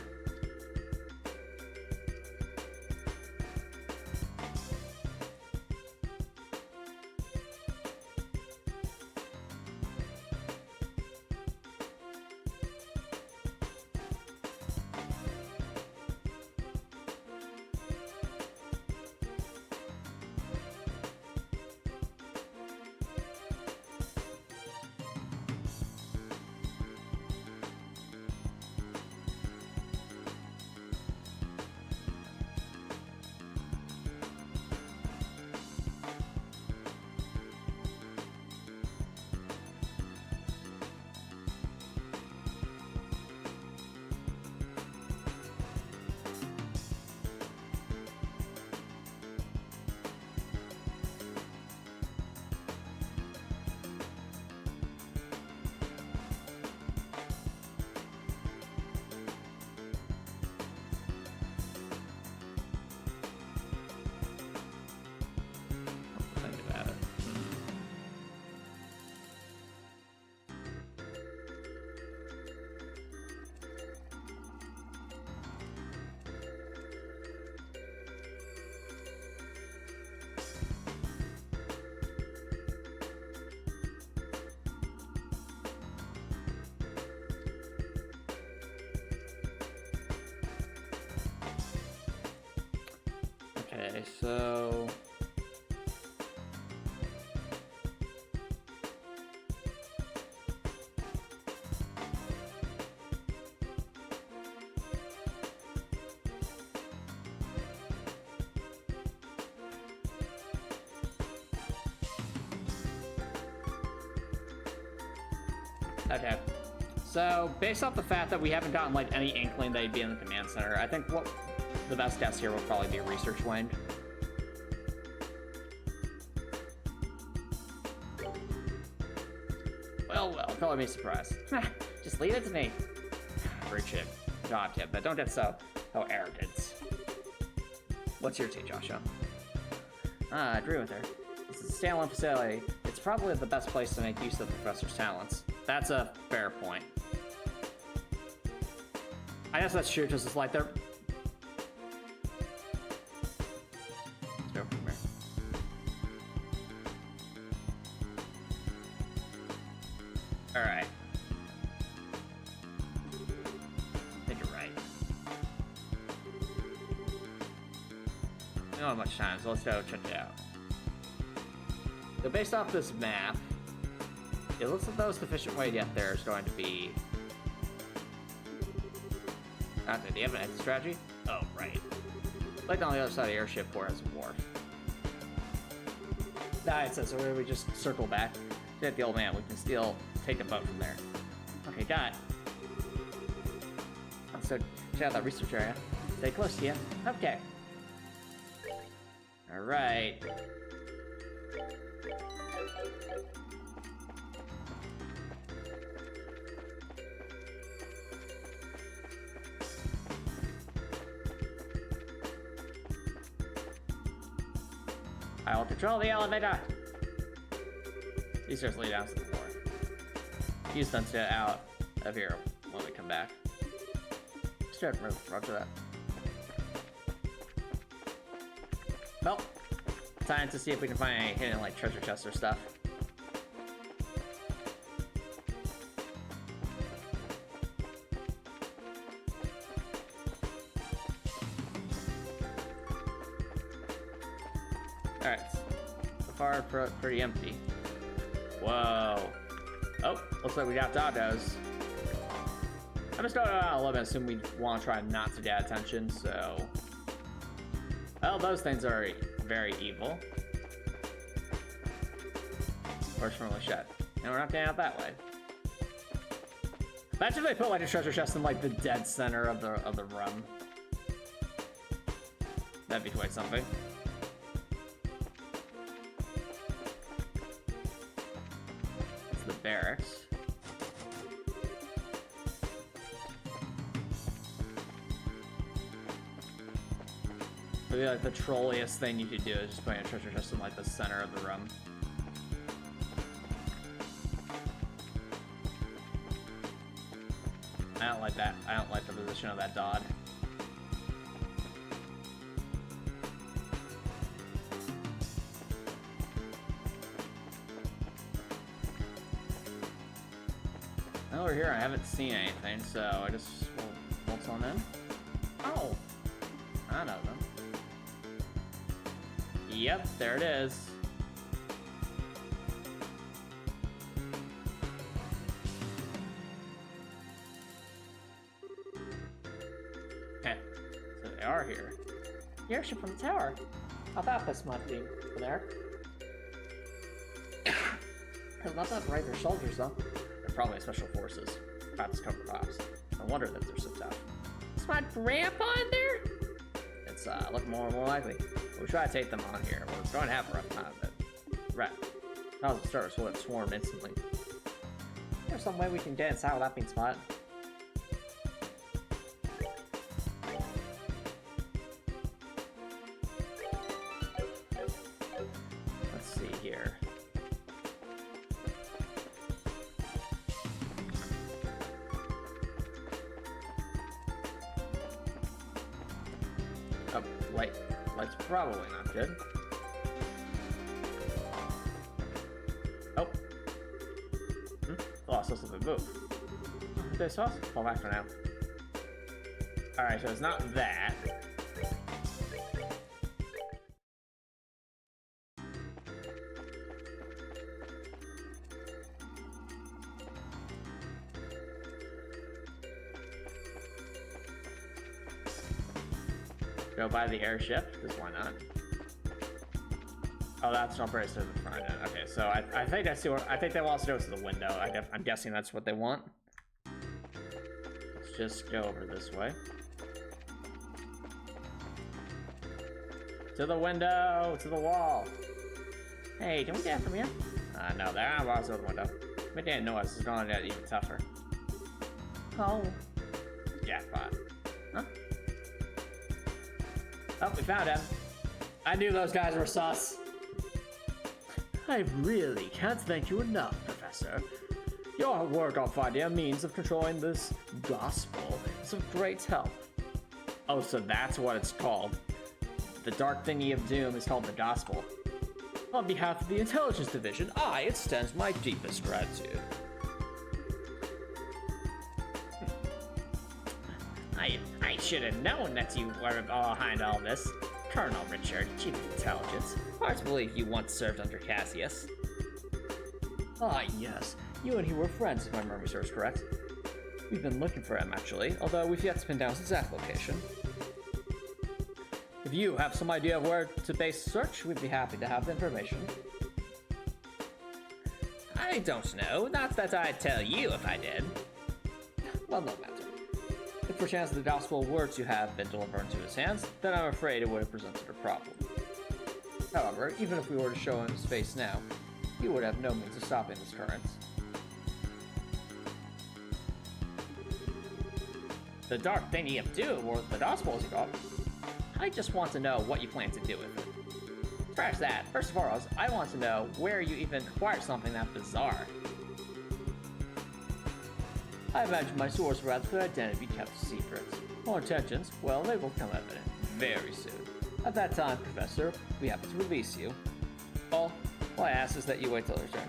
Okay, so... Okay, so based off the fact that we haven't gotten like any inkling that he'd be in the command center, I think what the best guess here would probably be research wing. Well, color me surprised. Just leave it to me. Rude shit. God, Tip, but don't get so arrogant. What's your take, Joshua? I agree with her. This is a standalone facility. It's probably the best place to make use of the professor's talents. That's a fair point. I guess that's true, because it's like they're... Let's go from here. Alright. I think you're right. We don't have much time, so let's go check it out. So based off this map, it looks like the most efficient way to get there is going to be... Do you have an exit strategy? Oh, right. Like on the other side of the airship where it's a wharf. It says, so we just circle back. Get the old man, we can still take the boat from there. Okay, got it. So, check out that research area. Stay close to you. Okay. Alright. I will control the elevator. These stairs lead down to the floor. Use them to get out of here when we come back. Start move. Roger that. Well, time to see if we can find any hidden like treasure chests or stuff. Alright, so far pretty empty. Whoa. Oh, looks like we got doggos. I'm just going out a little bit, assume we want to try not to get attention, so... Well, those things are very evil. Or from the shed. And we're not getting out that way. Imagine if they put like a treasure chest in like the dead center of the room. That'd be quite something. It's the barracks. Maybe like the trolliest thing you could do is just put a treasure chest in like the center of the room. I don't like that. I don't like the position of that dot. Over here, I haven't seen anything, so I just will waltz on in. Oh, I know them. Yep, there it is. Heh, so they are here. The airship from the tower. How about this might be for there? Not that bright, they're soldiers though. They're probably special forces. Perhaps cover pops. No wonder that they're so tough. Is my grandpa in there? It's looking more and more likely. We'll try to take them on here. We're going to have a rough time, but right. How's the stars will have swarmed instantly. There's some way we can get inside without being spotted. Let's see here. Oh, light's probably not good. Oh. Oh, so something move. Okay, so I'll fall back for now. Alright, so it's not that. Go by the airship, because why not? Oh, that's not very to the front end. Okay, so I think I see what I think they want us to go to the window. I'm guessing that's what they want. Let's just go over this way. To the window, to the wall. Hey, can we get from here? No, there are walls to the window. We didn't know us. It's going to get even tougher. Oh. Jackpot. Huh? Oh, we found him. I knew those guys were sus. I really can't thank you enough, Professor. Your work on finding a means of controlling this gospel is of great help. Oh, so that's what it's called. The dark thingy of doom is called the gospel. On behalf of the Intelligence Division, I extend my deepest gratitude. I should have known that you were behind all this. Colonel Richard, Chief of Intelligence. Hard to believe you once served under Cassius. Ah, yes. You and he were friends, if my memory serves correct. We've been looking for him, actually, although we've yet to pin down his exact location. If you have some idea of where to base the search, we'd be happy to have the information. I don't know. Not that I'd tell you if I did. Well, no matter. If perchance the gospel were to have been delivered into his hands, then I'm afraid it would have presented a problem. However, even if we were to show him space now, he would have no means of stopping this current. The dark thingy of doom, or the gospel as you call it. I just want to know what you plan to do with it. Scratch that. First and foremost, I want to know where you even acquired something that bizarre. I imagine my source would rather for identity be kept a secret. More intentions, well, they will become evident very soon. At that time, Professor, we happen to release you. All I ask is that you wait till return.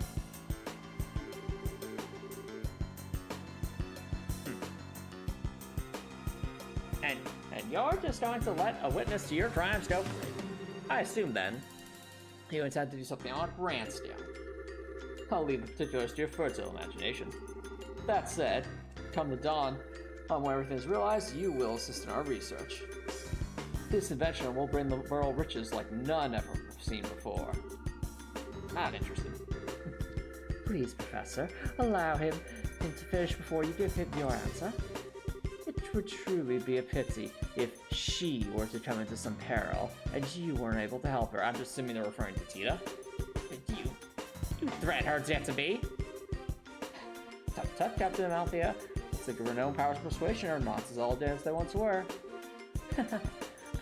And you're just going to let a witness to your crimes go free. I assume then, you intend to do something on a grand scale. I'll leave the particulars to your fertile imagination. That said, come the dawn, when everything is realized, you will assist in our research. This invention will bring the world riches like none ever seen before. Not interested. Please, Professor, allow him to finish before you give him your answer. It would truly be a pity if she were to come into some peril and you weren't able to help her. I'm just assuming they're referring to Tita. You threat her yet to be. Tut tut, Captain Amalthea. It's like a renowned powers of persuasion are not as all dead as they once were.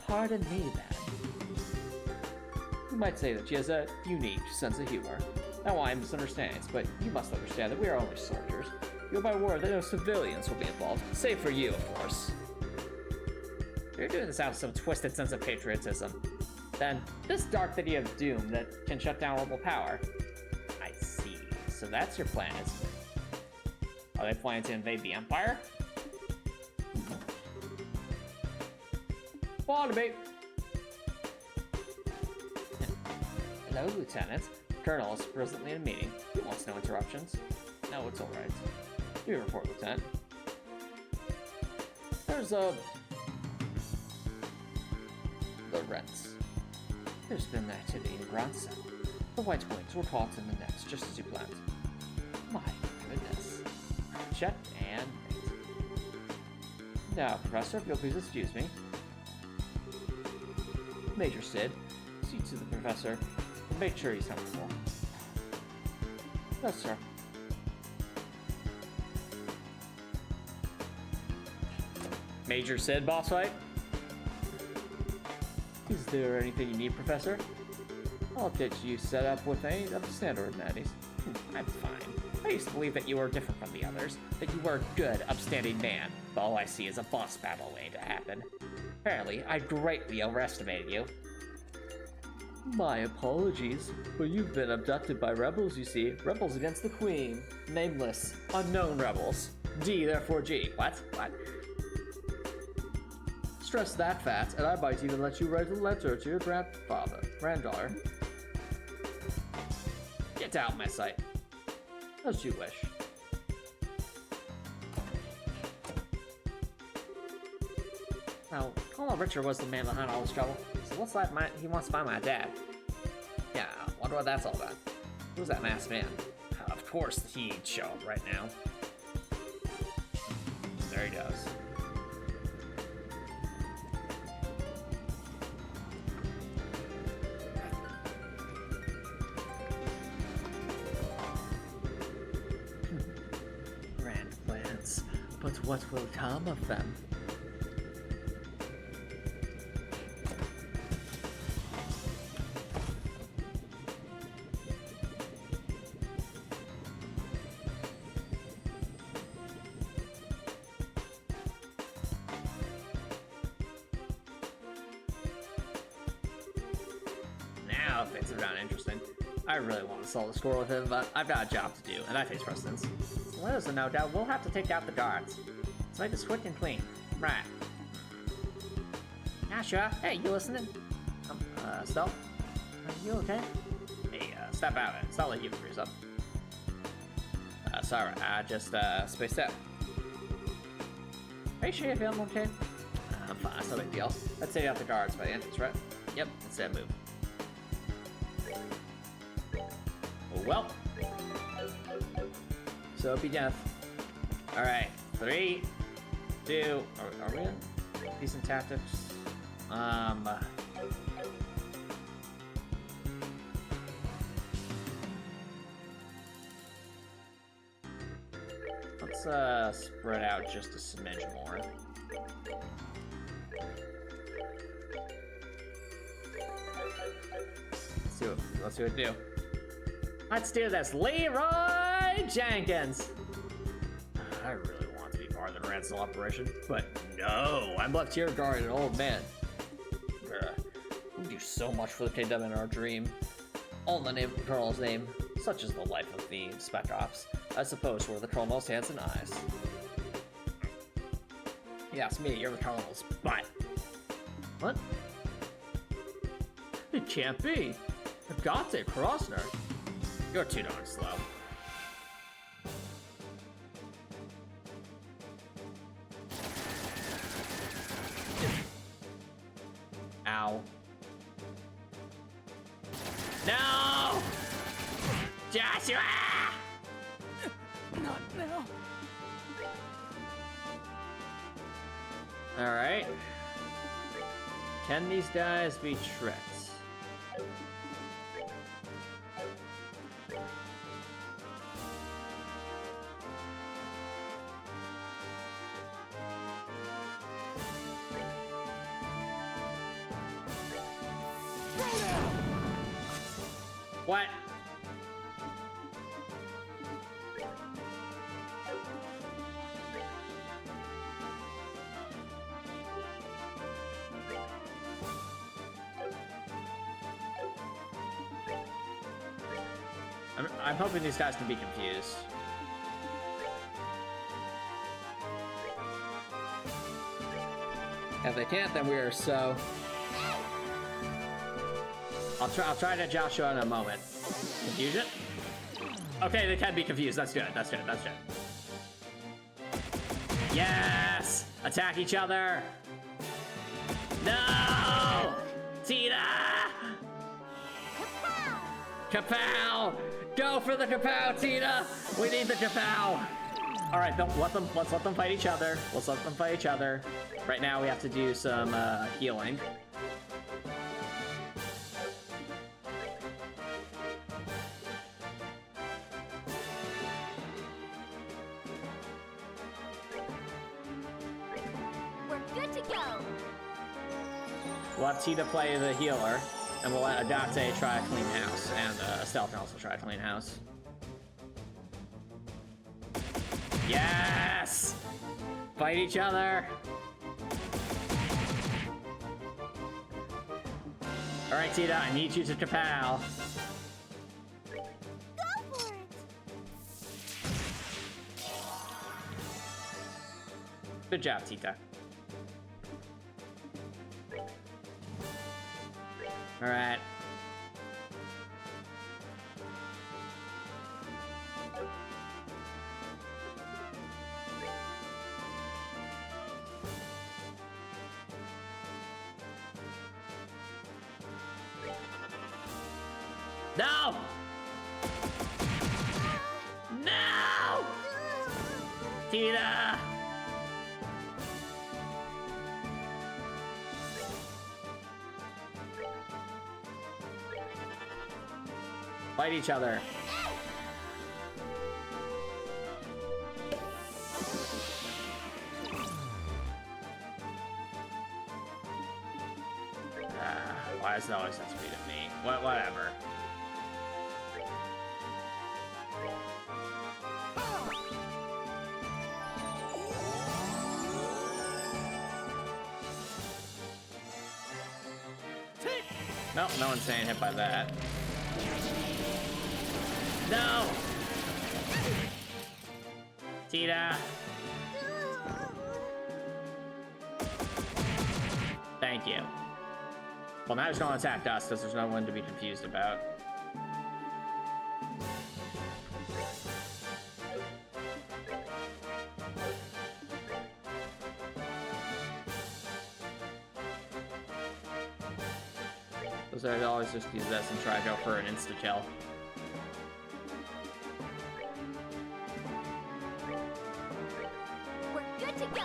Pardon me, then. You might say that she has a unique sense of humor. Now I misunderstand, but you must understand that we are only soldiers. You'll by word that no civilians will be involved, save for you, of course. You're doing this out of some twisted sense of patriotism. Then, this dark city of doom that can shut down global power. I see. So that's your plan, isn't it? Are they planning to invade the Empire? Follow me! Hello, Lieutenant. Colonel is presently in a meeting. He wants no interruptions. No, it's alright. You report, Lieutenant. There's the rents. There's been activity in Grand Cell. The White Wings were caught in the nets just as you planned. My goodness. Check and wait. Now, Professor, if you'll please excuse me. Major Sid, see to the Professor and make sure he's comfortable. Yes, sir. Major Sid, boss fight? Is there anything you need, Professor? I'll get you set up with any of the standard amenities. I'm fine. I used to believe that you were different from the others, that you were a good, upstanding man, but all I see is a boss battle waiting to happen. Apparently, I greatly overestimated you. My apologies, but you've been abducted by rebels, you see. Rebels against the Queen. Nameless, unknown rebels. D, therefore G. What? Stress that fact, and I might even let you write a letter to your granddaughter. Get out of my sight. As you wish. Now, Colonel Richard was the man behind all this trouble. So looks like he wants to find my dad. Yeah, wonder what that's all about. Who's that masked man? Of course he'd show up right now. There he goes. Grand plans, but what will come of them? Now things are not interesting. I really want to solve the score with him, but I've got a job to do, and that takes precedence. So there's no doubt we'll have to take out the guards. Let's make this quick and clean. Right. Yeah, sure. Hey, you listening? Stella? Are you okay? Hey, step out. It's not like you can freeze up. Sorry, I just, spaced out. Are you sure you're feeling okay? I'm fine, it's no big deal. Let's take out the guards by the entrance, right? Yep, that's that move. Well, so be death. All right, 3, 2. Are we in decent tactics? Let's spread out just a smidge more. Let's see what it do. Let's do this, Leroy Jenkins. I really want to be part of the ransom operation, but no, I'm left here guarding an old man. We do so much for the kingdom in our dream. All in the name of the Colonel's name, such is the life of the Spec Ops. I suppose we're the Colonel's hands and eyes. Yes, me, you're the Colonel's butt. What? It can't be. Agate Krosner. You're too darn slow. Ow. No! Joshua! Not now. Alright. Can these guys be tricked? What? I'm hoping these guys can be confused. If they can't, then we are so... I'll try to Joshua in a moment. Confusion? Okay, they can be confused. That's good. That's good. That's good. Yes! Attack each other! No! Tina! Kapow! Go for the kapow, Tina! We need the kapow! Alright, let's let them fight each other. Let's let them fight each other. Right now we have to do some healing. We'll have Tina play the healer, and we'll let Adate try to clean house, and Estelle can also try to clean house. Yes! Fight each other! Alright, Tina, I need you to kapow. Go for it! Good job, Tita. Alright. No! No! Tina! Fight each other. Why does it always have to be to me? Whatever. Nope, no one's saying hit by that. No! Tina! Thank you. Well, now he's gonna attack us because there's no one to be confused about. So I'd always just use this and try to go for an insta-kill. We're good to go!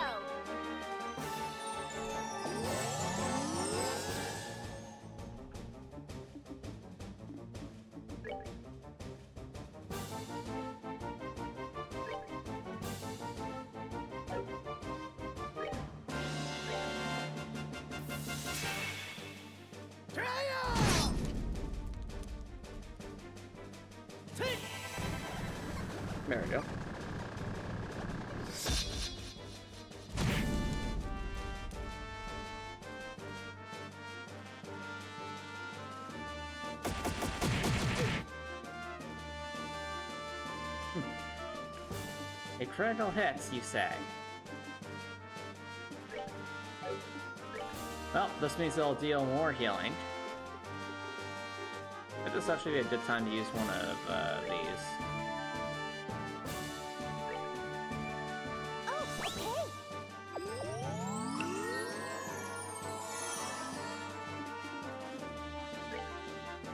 There we go. A critical hits, you say? Well, this means it'll deal more healing. Could this actually be a good time to use one of these?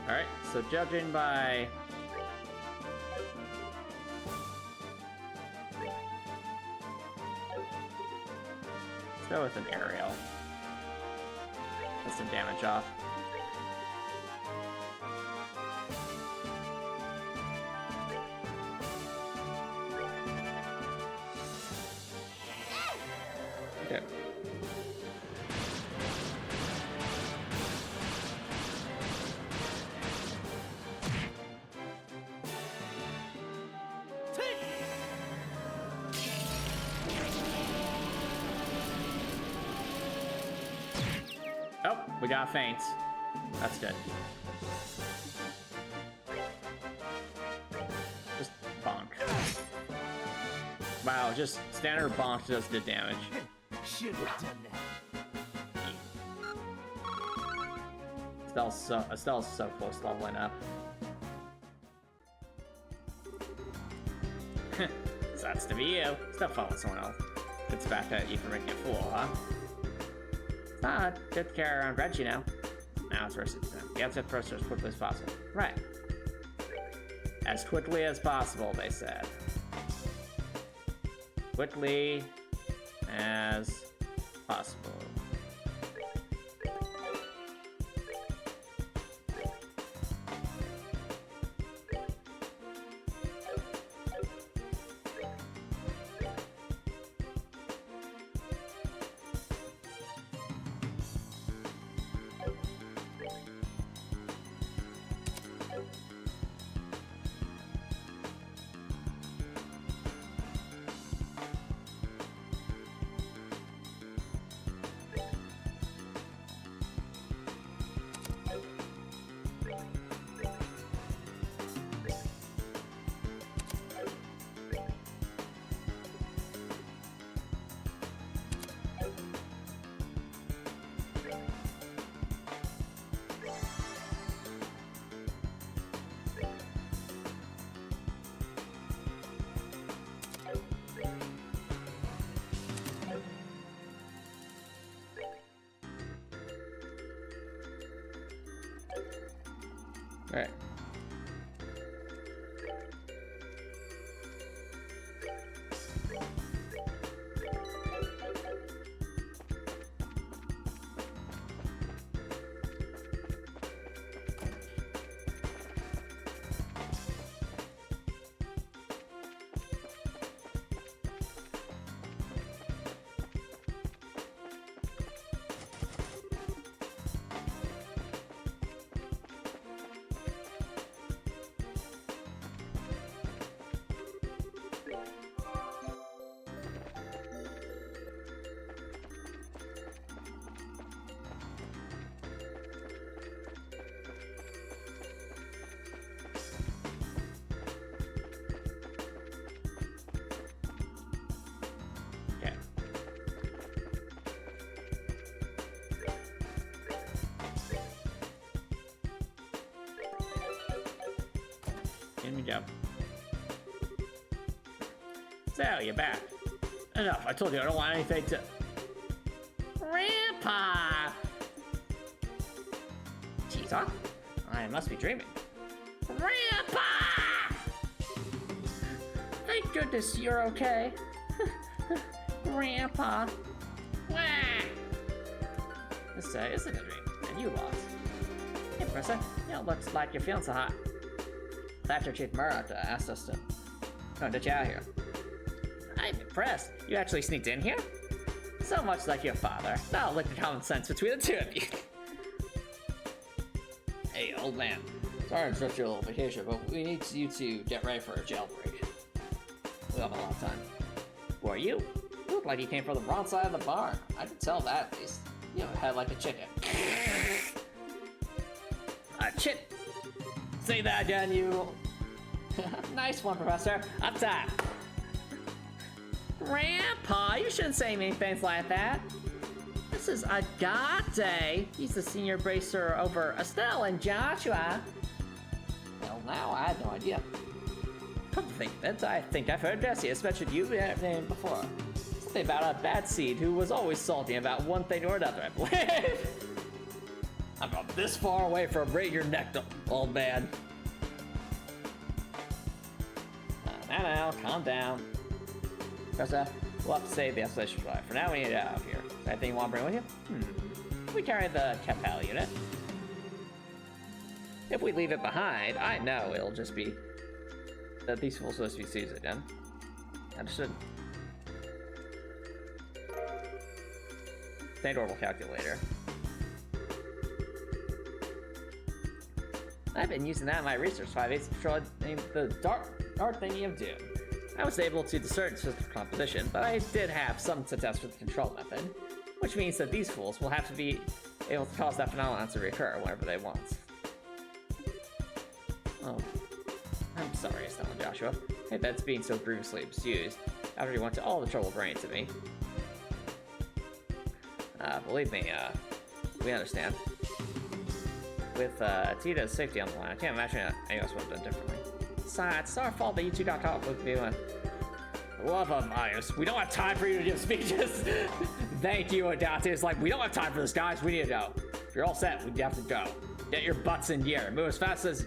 Alright, so judging by Let's go with an aerial. Get some damage off. Okay. Oh, we got feints. That's good. Just bonk. Wow, just standard bonk does the damage. Should have done that. Estelle's so close to leveling up. Sucks to be you. Still fun with someone else. Gets back at you for making a fool, huh? It's not good to carry around Reggie now. Now it's versus them. You have to approach her as quickly as possible. Right. As quickly as possible, they said. Quickly as possible. Alright. In we go. So, you're back. Enough, I told you I don't want anything to... Grandpa! Jeez, huh? I must be dreaming. Grandpa! Thank goodness you're okay. Grandpa. Wah! This isn't a dream, and you lost. Hey, Professor, you don't look like you're feeling so hot. Thatcher Chief Murat asked us to come to chat here. I'm impressed. You actually sneaked in here? So much like your father. Now look at common sense between the two of you. Hey, old man. Sorry to interrupt your little vacation, but we need you to get ready for a jailbreak. We have a lot of time. Who are you? You look like you came from the wrong side of the barn. I can tell that at least. You have a head like a chicken. A chit. Say that again, you. Nice one, Professor. Up top. Grandpa, you shouldn't say mean things like that. This is Agate. He's the senior bracer over Estelle and Joshua. Well, now I had no idea. Come to think of it, I think I've heard Jesse, especially you before. Something about a bad seed who was always salty about one thing or another, I believe. I'm from this far away from break your neck, old man. Now, calm down. Professor, we'll have to save the escalation drive. For now, we need to get out of here. Anything you want to bring with you? We carry the Capel unit. If we leave it behind, I know it'll just be that these fools will just be seized again. Understood. Stand orbital calculator. I've been using that in my research 5/8 patrol named the Dark Thingy of Doom. I was able to discern system composition, but I did have some success with the control method, which means that these fools will have to be able to cause that phenomenon to recur whenever they want. Oh, I'm sorry, Estelle and Joshua. Hey, that's being so grievously abused after you went to all the trouble bringing it to me. Believe me, we understand. With Tita's safety on the line, I can't imagine anyone else would have done differently. Besides, it's our fault that you two got caught with you and love of Marius. We don't have time for you to give speeches. Thank you, Adate. It's like, we don't have time for this, guys. We need to go. If you're all set, we have to go. Get your butts in gear. Move as fast as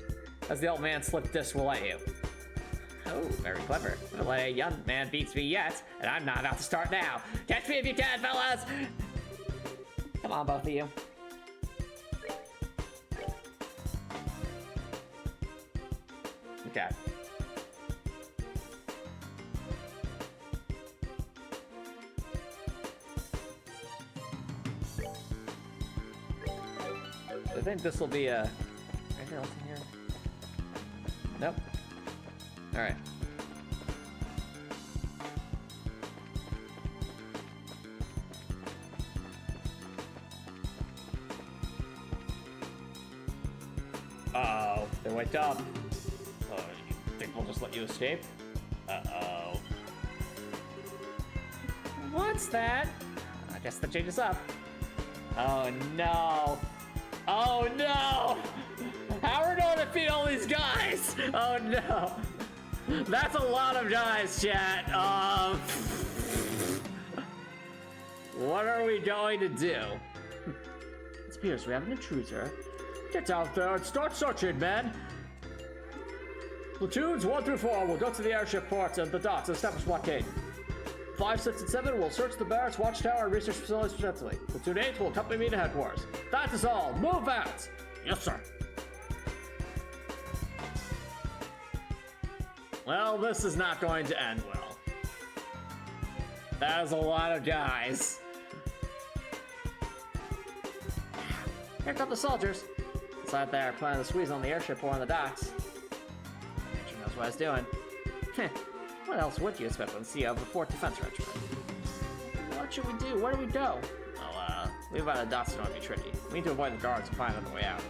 the old man slip disc will let you. Oh, very clever. Don't let a young man beats me yet, and I'm not about to start now. Catch me if you can, fellas! Come on, both of you. Okay. I think this will be anything else in here? Nope. All right. Uh-oh, they wake up. You think we'll just let you escape? Uh-oh. What's that? I guess the jig is up. Oh no. Oh no! How are we going to feed all these guys? Oh no! That's a lot of guys, chat. What are we going to do? It appears we have an intruder. Get out there and start searching, man! Platoons 1 through 4 will go to the airship ports and the docks and establish blockade. 5, 6, and 7 will search the barracks, watchtower, and research facilities respectively. Platoon 8 will accompany me to headquarters. That is all. Move out! Yes, sir. Well, this is not going to end well. That is a lot of guys. Here come the soldiers. Inside there, planning to squeeze on the airship or on the docks. Major knows what he's doing. What else would you expect from the CEO of the 4th Defense Regiment? What should we do? Where do we go? Well, leave out of the docks don't be tricky. We need to avoid the guards and find another way out.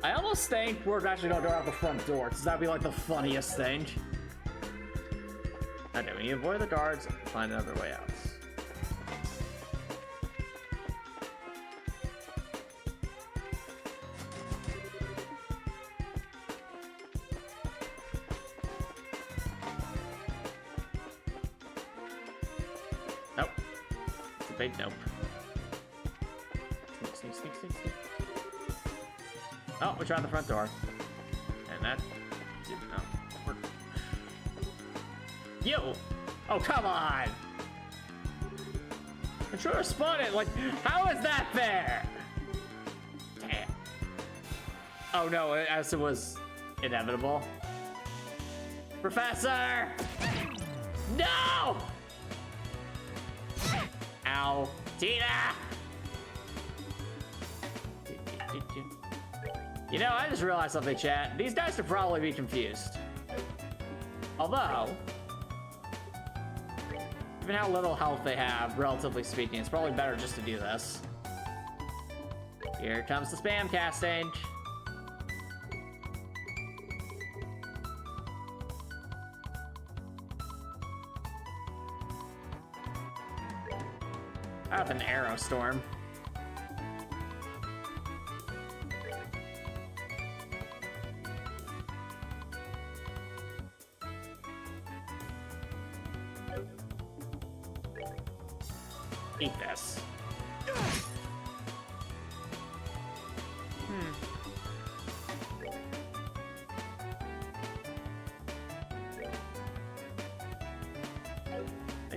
I almost think we're actually gonna go out the front door, because that'd be like the funniest thing. Okay, we need to avoid the guards and find another way out. Nope. It's a big nope. Sneak, sneak, sneak, sneak. Oh, we tried the front door. And that did not work. You! Oh, come on! Intruder spotted! Like, how is that fair? Damn. Oh no, as it was inevitable. Professor! No! Ow. Tina! You know, I just realized something, chat. These guys should probably be confused. Although, given how little health they have, relatively speaking, it's probably better just to do this. Here comes the spam casting. I have an arrow storm. Eat this.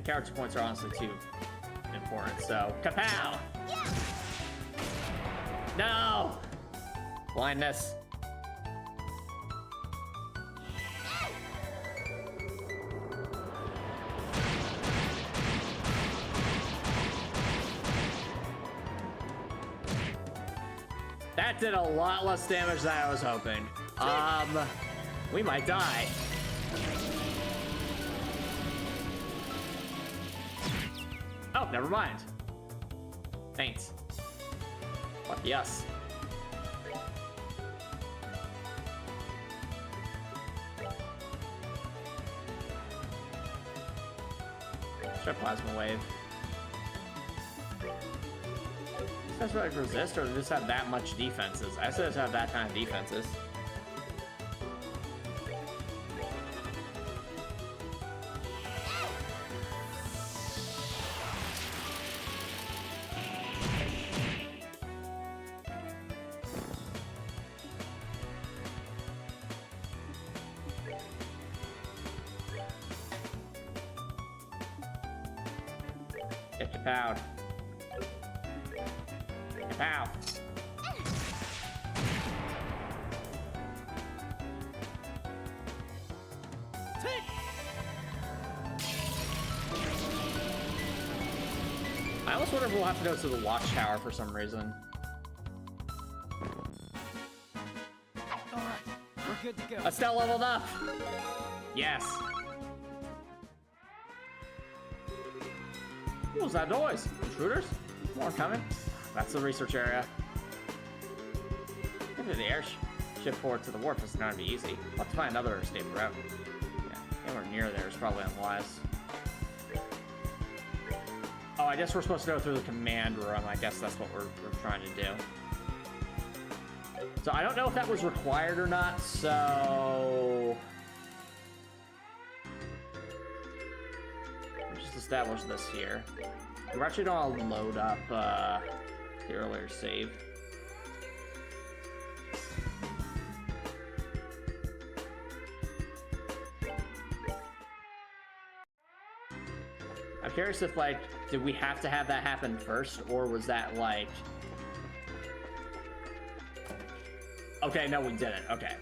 character points are honestly too important, so kapow! Yeah. No! Blindness. That did a lot less damage than I was hoping. We might die. Oh, never mind. Thanks. Fuck yes. Try plasma wave. Does like resist, or just have that much defenses? I said it have that kind of defenses. Get your pound. Ow. I almost wonder if we'll have to go to the watchtower for some reason. Alright, we're good to go. Estelle leveled up! Yes! What was that noise? Intruders? More coming? That's the research area. Maybe the airship port to the wharf is not gonna be easy. We'll have to find another escape route. Yeah, anywhere near there is probably unwise. Oh, I guess we're supposed to go through the command room. I guess that's what we're trying to do. So I don't know if that was required or not, so... Let's just establish this here. We're actually gonna load up, the earlier save. I'm curious if, like, did we have to have that happen first, or was that, like... Okay, no, we didn't. Okay.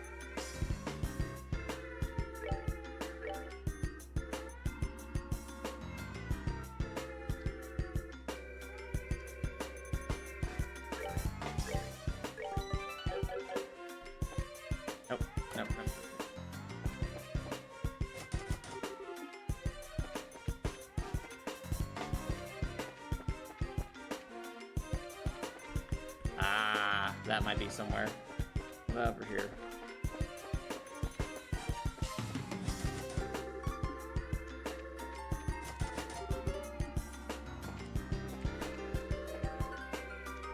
Nope, nope, nope. Ah, that might be somewhere. Over here.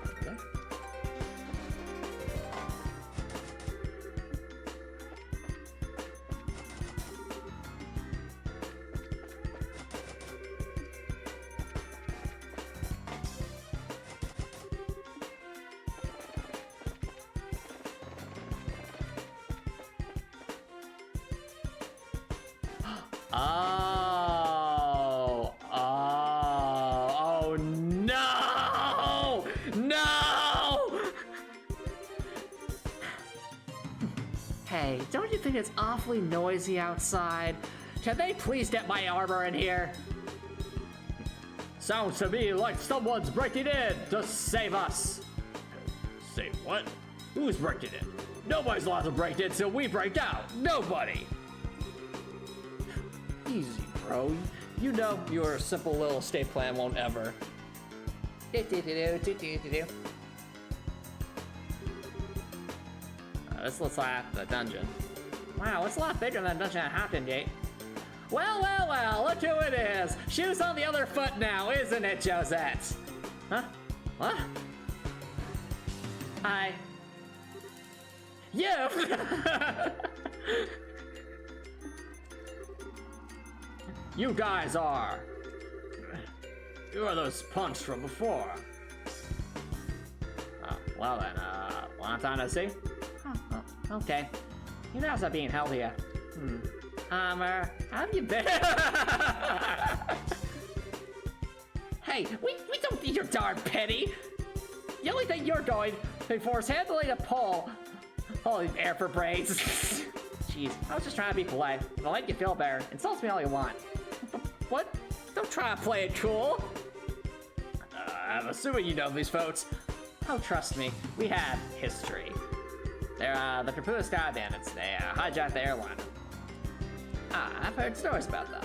Okay. Oh, no! No! Hey, don't you think it's awfully noisy outside? Can they please get my armor in here? Sounds to me like someone's breaking in to save us. Say what? Who's breaking in? Nobody's allowed to break in till we break out. Nobody. Easy, bro. You know your simple little escape plan won't ever. This looks like the dungeon. Wow, it's a lot bigger than the dungeon at Hopkins Gate. Well, well, well, look who it is. Shoes on the other foot now, isn't it, Josette? Huh? What? Hi. You! You guys are. You are those punks from before. Well then, long time no see? Oh, okay. You guys are being held here. How have you been? Hey, we don't need your darn pity. The only thing you're going for is handling a poll. Holy air for brains. Jeez, I was just trying to be polite. I'll make you feel better. Insult me all you want. What? Don't try to play it cool. I'm assuming you know these folks. Oh, trust me, we have history. They're the Kapua Sky Bandits. They hijacked the airline. I've heard stories about them.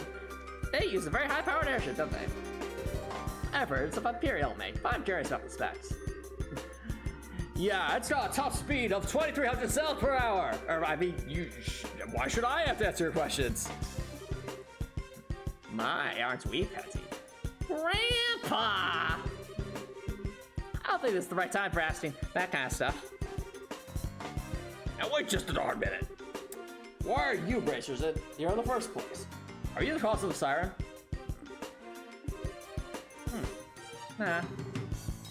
They use a very high-powered airship, don't they? I've heard it's of Imperial make, but I'm curious about the specs. Yeah, it's got a top speed of 2,300 cells per hour. Or, I mean, why should I have to answer your questions? My, aren't we petty? Grandpa! I don't think this is the right time for asking that kind of stuff. Now wait just a darn minute. Why are you bracers here in the first place? Are you the cause of the siren? Nah.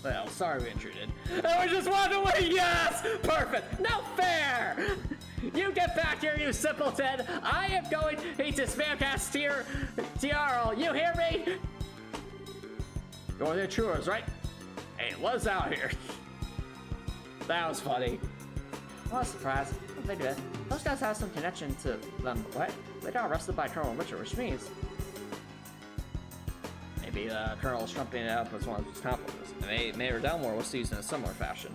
Well, sorry we intruded. And we just walked away, yes! Perfect! No fair! You get back here, you simpleton! I am going to spamcast TRL, you hear me? You're the intruders, right? Hey, what's out here? That was funny. What a surprise. They did. Those guys have some connection to them. What? They got arrested by Colonel Richard, which means maybe the Colonel is trumping it up as one of his accomplices. Mayor Delmore was used in a similar fashion.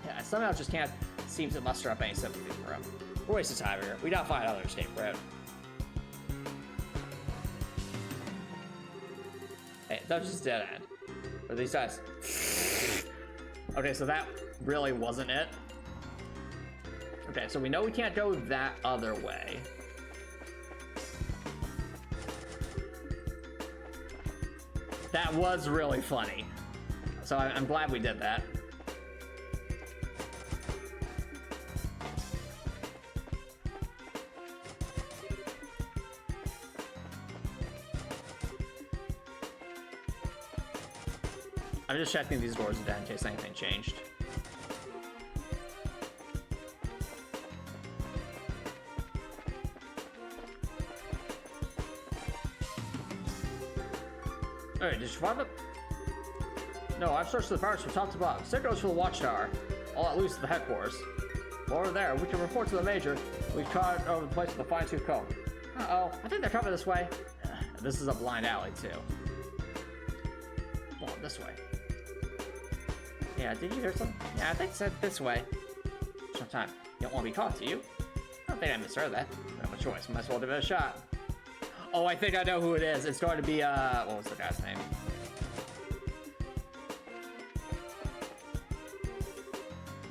Yeah, I somehow just can't seem to muster up any sympathy for him. We're wasting time here. We gotta find another escape route. Hey, that was just dead end. Or these guys. Okay, so that really wasn't it. Okay, so we know we can't go that other way. That was really funny. So I'm glad we did that. I'm just checking these doors again in case anything changed. Alright, did you find it? No, I've searched the parts from top to bottom. Signals for the watchtower. All at loose at the headquarters. While we're there, we can report to the major. We've caught over the place with a fine-tooth comb. Uh-oh, I think they're coming this way. This is a blind alley, too. Come on, this way. Yeah, did you hear something? Yeah, I think it said this way. Sometime. You don't want to be caught, do you? I don't think I misheard that. I have a choice. Might as well give it a shot. Oh, I think I know who it is. It's going to be, what was the guy's name?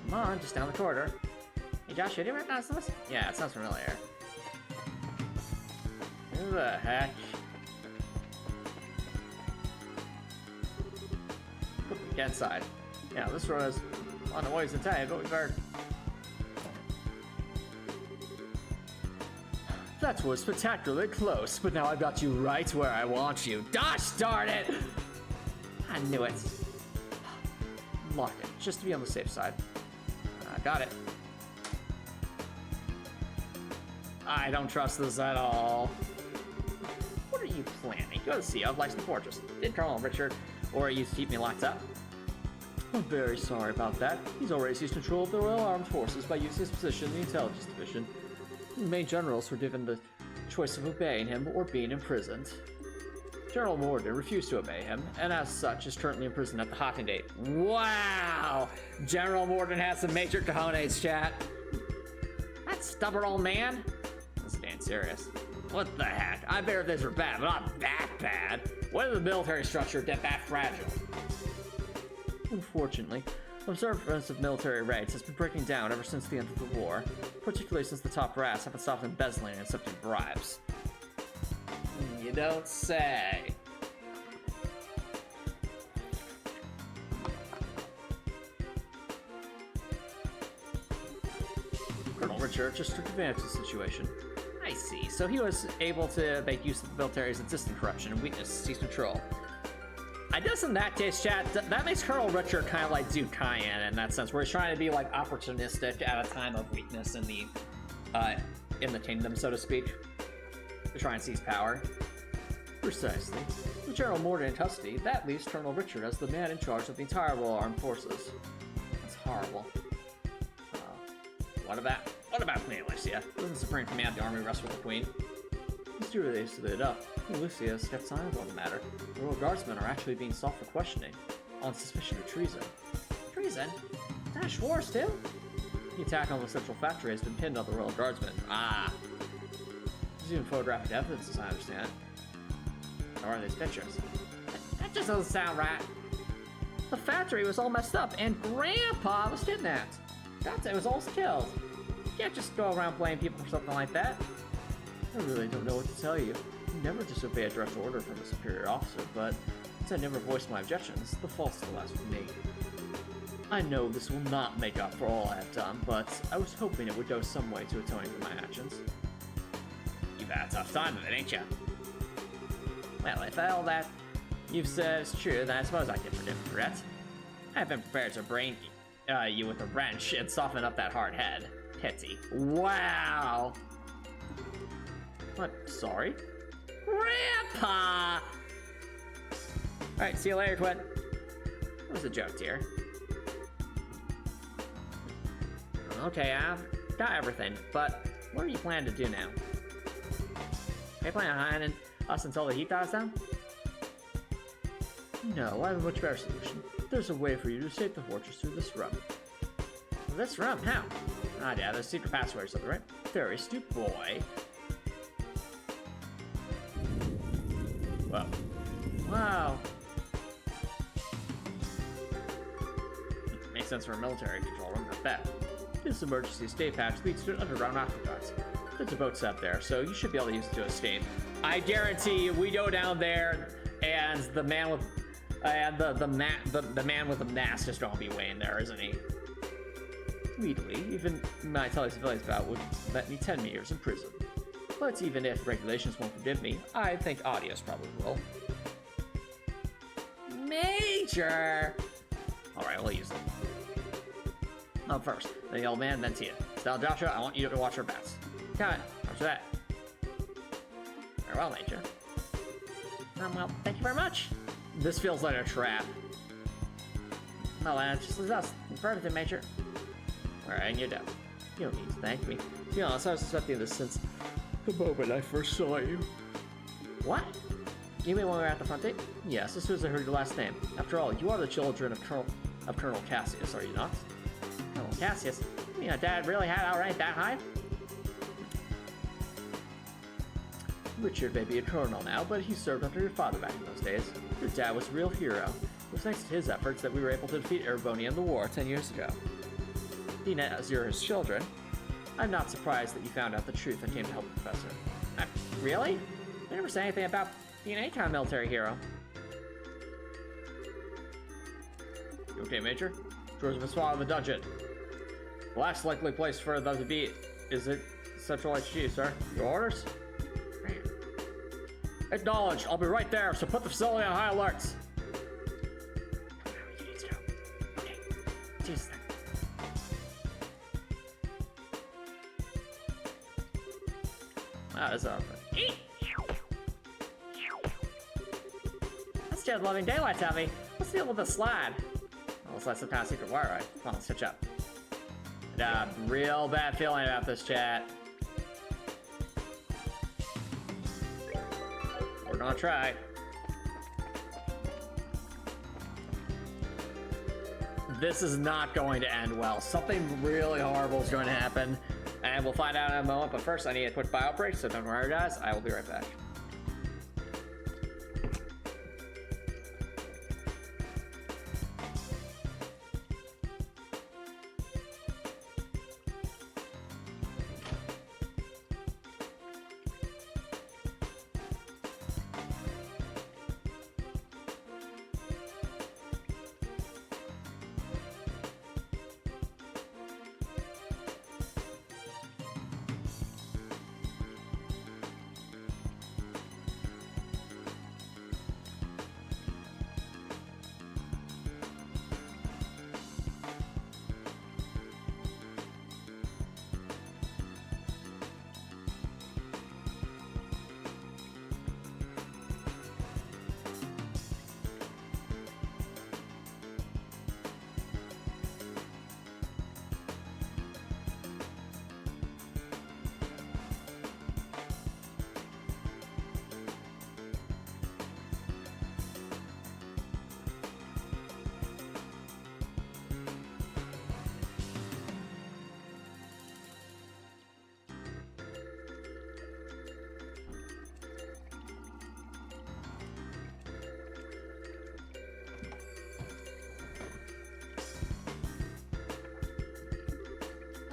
Come on, just down the corridor. Hey, Josh, do you recognize this? Yeah, it sounds familiar. Who the heck? Get inside. Yeah, this road is on the ways to tell you, but we've heard. That was spectacularly close, but now I've got you right where I want you. Gosh darn it! I knew it. Lock it, just to be on the safe side. Got it. I don't trust this at all. What are you planning? Go to see of Leiston Fortress. Did Colonel Richard or you keep me locked up? I'm very sorry about that. He's already seized control of the Royal Armed Forces by using his position in the Intelligence Division. The main generals were given the choice of obeying him or being imprisoned. General Morden refused to obey him, and as such is currently imprisoned at the Hocking Date. Wow! General Morden has some major cojones, chat. That stubborn old man? This is damn serious. What the heck? I bet these were bad, but not that bad. When did the military structure get that fragile? Unfortunately, observance of military raids has been breaking down ever since the end of the war, particularly since the top brass haven't stopped embezzling and accepting bribes. You don't say. Colonel Richard just took advantage of the situation. I see. So he was able to make use of the military's existing corruption and weakness to seize control. I guess in that case, chat, that makes Colonel Richard kind of like Duke Cayenne in that sense, where he's trying to be like opportunistic at a time of weakness in the kingdom, so to speak, to try and seize power. Precisely. With General Morgan in custody, that leaves Colonel Richard as the man in charge of the entire Royal Armed Forces. That's horrible. What about Queen Alicia? Doesn't Supreme Command the army rest with the Queen? Mysteriously stood up. Queen Alicia has kept silent on the matter. The Royal Guardsmen are actually being sought for questioning, on suspicion of treason. Treason? Dash wars too? The attack on the Central Factory has been pinned on the Royal Guardsmen. Ah. There's even photographic evidence, as I understand. Or are these pictures? That just doesn't sound right. The factory was all messed up, and Grandpa was kidnapped. Dante was almost killed. You can't just go around blaming people for something like that. I really don't know what to tell you. I never disobey a direct order from a superior officer, but since I never voiced my objections, the fault still lies with me. I know this will not make up for all I have done, but I was hoping it would go some way to atoning for my actions. You've had a tough time of it, ain't you? Well, if all that you've said is true, then I suppose I can forgive regret. I've been prepared to brain you with a wrench and soften up that hard head. Pity. Wow! What? Sorry? Grandpa! Alright, see you later, Twin. That was a joke, dear. Okay, I've got everything, but what are you planning to do now? Are you planning on hiding us until the heat dies down? No, I have a much better solution. There's a way for you to escape the fortress through this room. This room? How? Ah, yeah, there's secret password or something, right? Very astute boy. Whoa. Wow. Makes sense for a military control room, not bad. This emergency escape hatch leads to an underground aqueduct. There's a boat set there, so you should be able to use it to escape. I guarantee you, we go down there, and the man with the man with the mask is gonna be waiting there, isn't he? Legally, even my telling civilians about would let me 10 years in prison. But even if regulations won't forgive me, I think audios probably will. Major! Alright, we'll use it. First, the old man, then Tia. Now, Joshua, I want you to watch your bats. Got it. Roger that. Very well, Major. Well, thank you very much. This feels like a trap. No, it's just us. Perfect, Major. Alright, and you're done. You don't need to thank me. To be honest, I was suspecting this since the moment I first saw you. What? You mean when we were at the front gate? Yes, as soon as I heard your last name. After all, you are the children of Colonel Cassius, are you not? Colonel Cassius? You know, Dad really had outright that high? Richard may be a colonel now, but he served under your father back in those days. Your dad was a real hero. It was thanks to his efforts that we were able to defeat Erebonia in the war 10 years ago. Being as you're his children, I'm not surprised that you found out the truth and came to help the professor. Really? I never said anything about being any kind of military hero. You okay, Major? Drawers of a spot in the dungeon. The last likely place for them to be is it Central HQ, sir. Your orders? Acknowledged. I'll be right there, so put the facility on high alert. You need to go. Okay. Jesus. Wow, that's awesome. That's just loving daylight, Tommy. Let's deal with the slide. Oh, let's let some kind of secret wire ride. Come on, let's switch up. Real bad feeling about this, chat. We're gonna try. This is not going to end well. Something really horrible is going to happen, and we'll find out in a moment. But first, I need a quick bio break, so don't worry, guys. I will be right back.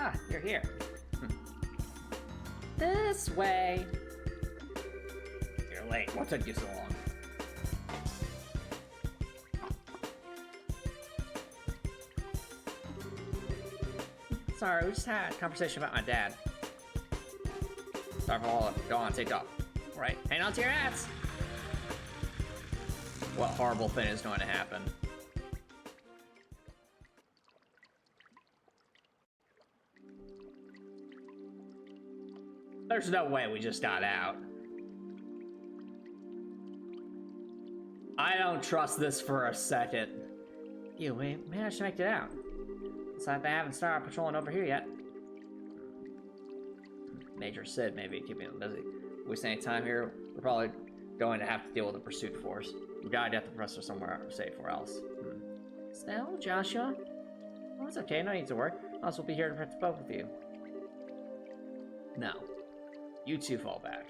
Ah, you're here. This way. You're late. What took you so long? Sorry, we just had a conversation about my dad. Sorry for all of it. Go on, take off. Right, hang on to your hats! What horrible thing is going to happen? There's no way we just got out. I don't trust this for a second. You, we managed to make it out. Looks like they haven't started patrolling over here yet. Major Sid may be keeping them busy. If we stay any time here, we're probably going to have to deal with a pursuit force. We gotta get the professor somewhere safe or else. Still, Joshua? Well, it's okay, no need to worry. Us will be here to protect both of you. No. You two fall back.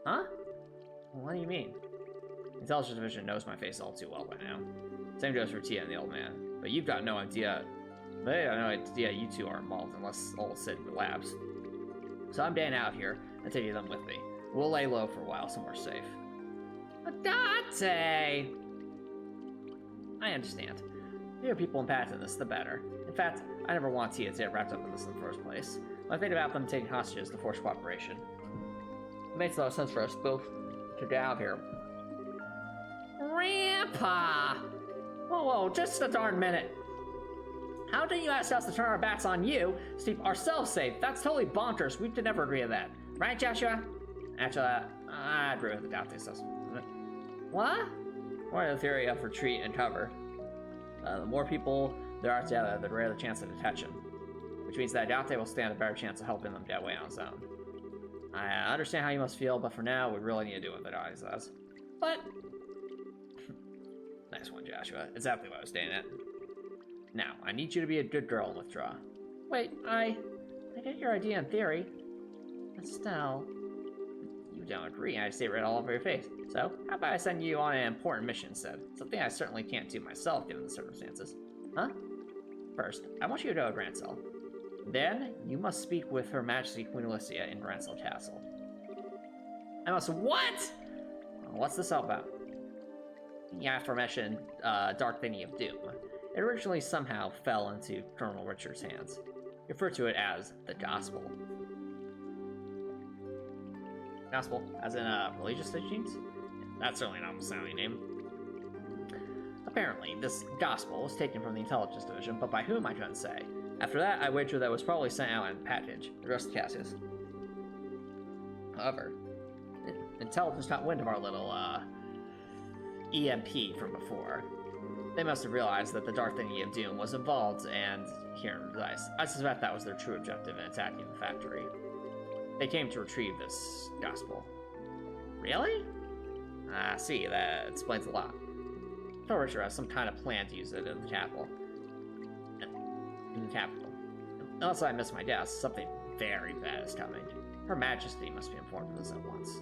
Huh? What do you mean? The Intelligence Division knows my face all too well by now. Same goes for Tia and the old man. But you've got no idea. They have no idea you two are involved unless old Sid relapse. So I'm staying out here and taking them with me. We'll lay low for a while somewhere safe. Dante! I understand. The fewer people impacted in this, the better. In fact, I never want Tia to get wrapped up in this in the first place. When I think about them taking hostages to force cooperation, it makes a lot of sense for us both to get out of here. Grandpa! Whoa, just a darn minute. How dare you ask us to turn our backs on you to keep ourselves safe? That's totally bonkers. We could never agree to that. Right, Joshua? Actually, I agree with the Dante assessment. What? More the theory of retreat and cover. The more people there are together, the greater the chance of detection. Which means that Dante will stand a better chance of helping them get away on his own. I understand how you must feel, but for now, we really need to do what the Dante says. But... Nice one, Joshua. Exactly what I was staying at. Now, I need you to be a good girl and withdraw. Wait, I get your idea in theory. Estelle, you don't agree, I see it right all over your face. So, how about I send you on an important mission instead? Something I certainly can't do myself, given the circumstances. Huh? First, I want you to go to Grancel. Then, you must speak with Her Majesty Queen Alicia in Grancel Castle. I must what? What's this all about? The aforementioned Dark Thingy of Doom. It originally somehow fell into Colonel Richard's hands. He referred to it as the Gospel. Gospel, as in religious teachings? That's certainly not a sounding name. Apparently, this Gospel was taken from the Intelligence Division, but by whom I couldn't say. After that, I wager that it was probably sent out in a package, the rest of Cassius. However, Intelligence got wind of our little, EMP from before. They must have realized that the Dark Thingy of Doom was involved, and here in Zeiss, I suspect that was their true objective in attacking the factory. They came to retrieve this Gospel. Really? Ah, see, that explains a lot. Colonel Richard has some kind of plan to use it in the capital. Unless I miss my guess, something very bad is coming. Her Majesty must be informed of this at once.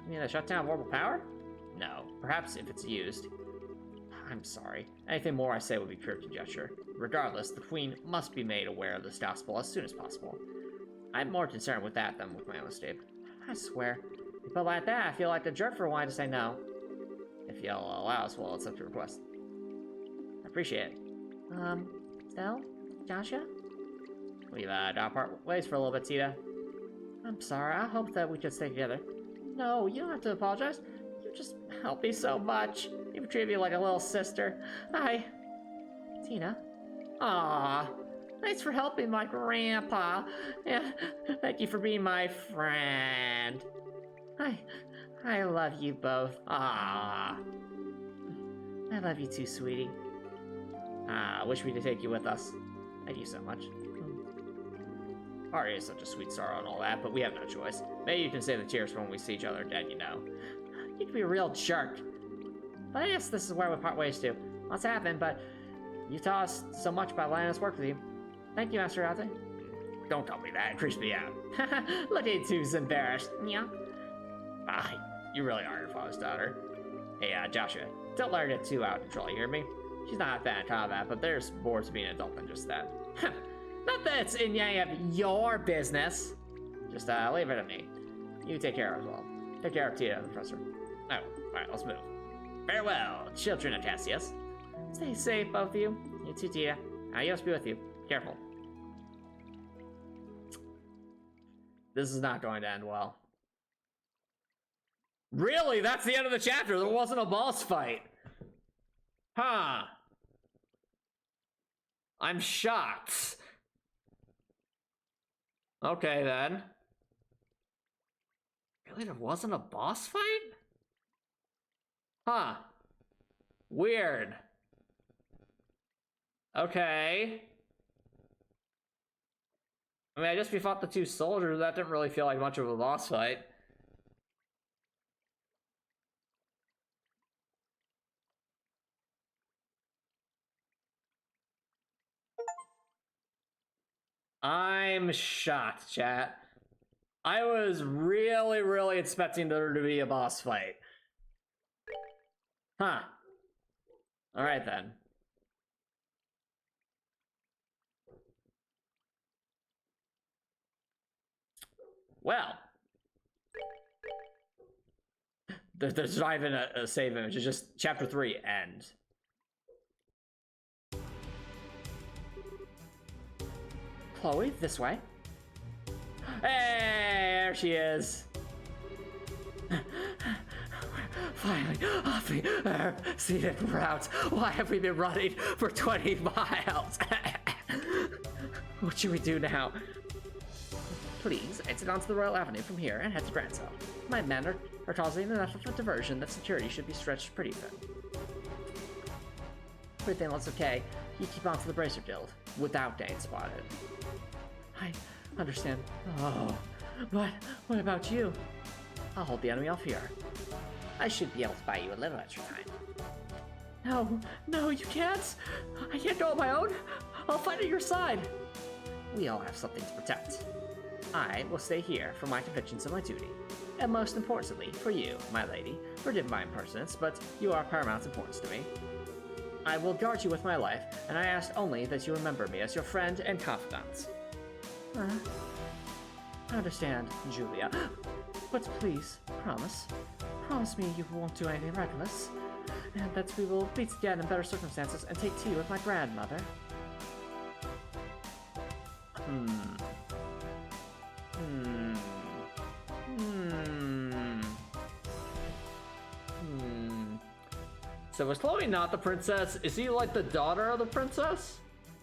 You mean they shut down Vorpal Power? No, perhaps if it's used. I'm sorry. Anything more I say would be pure conjecture. Regardless, the Queen must be made aware of this Gospel as soon as possible. I'm more concerned with that than with my own escape. I swear. But like that, I feel like a jerk for wanting to say no. If you'll allow us, we'll accept your request. I appreciate it. Estelle? Joshua? We've got part ways for a little bit, Tita. I'm sorry, I hope that we could stay together. No, you don't have to apologize. You just help me so much. You've treated me like a little sister. Tina? Aww. Thanks for helping my grandpa. Yeah, thank you for being my friend. I love you both. Aww. I love you too, sweetie. I wish we could take you with us. Thank you so much. Ari is such a sweet sorrow and all that, but we have no choice. Maybe you can say the tears when we see each other dead, you know. You can be a real jerk. But I guess this is where we part ways too. Lots happened, but you taught us so much about letting us work with you. Thank you, Master Ate. Don't tell me that, it creeps me out. Look at you two's embarrassed. Yeah. You really are your father's daughter. Hey, Joshua, don't let her get too out of control, you hear me? She's not that in combat, but there's more to being an adult than just that. Not that it's in any of your business. Just leave it to me. You take care of it as well. Take care of Tia and the professor. Oh, alright, let's move. Farewell, children of Cassius. Stay safe, both of you. You too, Tia. Adios be with you. Careful. This is not going to end well. Really? That's the end of the chapter. There wasn't a boss fight. Huh. I'm shocked. Okay, then. Really, there wasn't a boss fight? Huh. Weird. Okay. I mean, I guess we fought the two soldiers. That didn't really feel like much of a boss fight. I'm shocked, chat. I was really expecting there to be a boss fight. Huh. Alright then. Well. There's not even a save image, it's just chapter 3, end. Chloe, this way. Hey, there she is. Finally, off the scenic route. Why have we been running for 20 miles? What should we do now? Please exit onto the Royal Avenue from here and head to Grand Cell. My men are causing enough of a diversion that security should be stretched pretty thin. Everything looks okay. You keep on to the Bracer Guild without getting spotted. I understand. Oh, but what about you? I'll hold the enemy off here. I should be able to buy you a little extra time. No, you can't. I can't go on my own. I'll fight at your side. We all have something to protect. I will stay here for my convictions and my duty. And most importantly, for you, my lady. Forgive my impertinence, but you are paramount importance to me. I will guard you with my life, and I ask only that you remember me as your friend and confidant. I understand, Julia. But please, promise me you won't do anything reckless, and that we will meet again in better circumstances and take tea with my grandmother. So was Chloe not the princess? Is he like the daughter of the princess?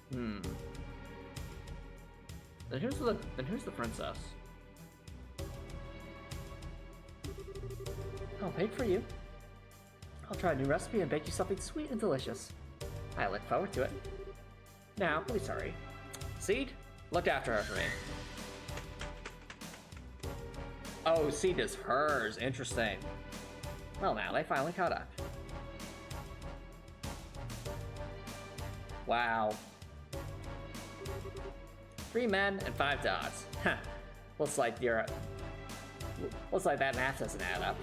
Then who's the princess? I'll bake for you. I'll try a new recipe and bake you something sweet and delicious. I look forward to it. Now, please hurry. Seed, look after her for me. Oh, Seed is hers. Interesting. Well, now they finally caught up. Wow. 3 men and 5 dogs. Huh. Looks like that math doesn't add up.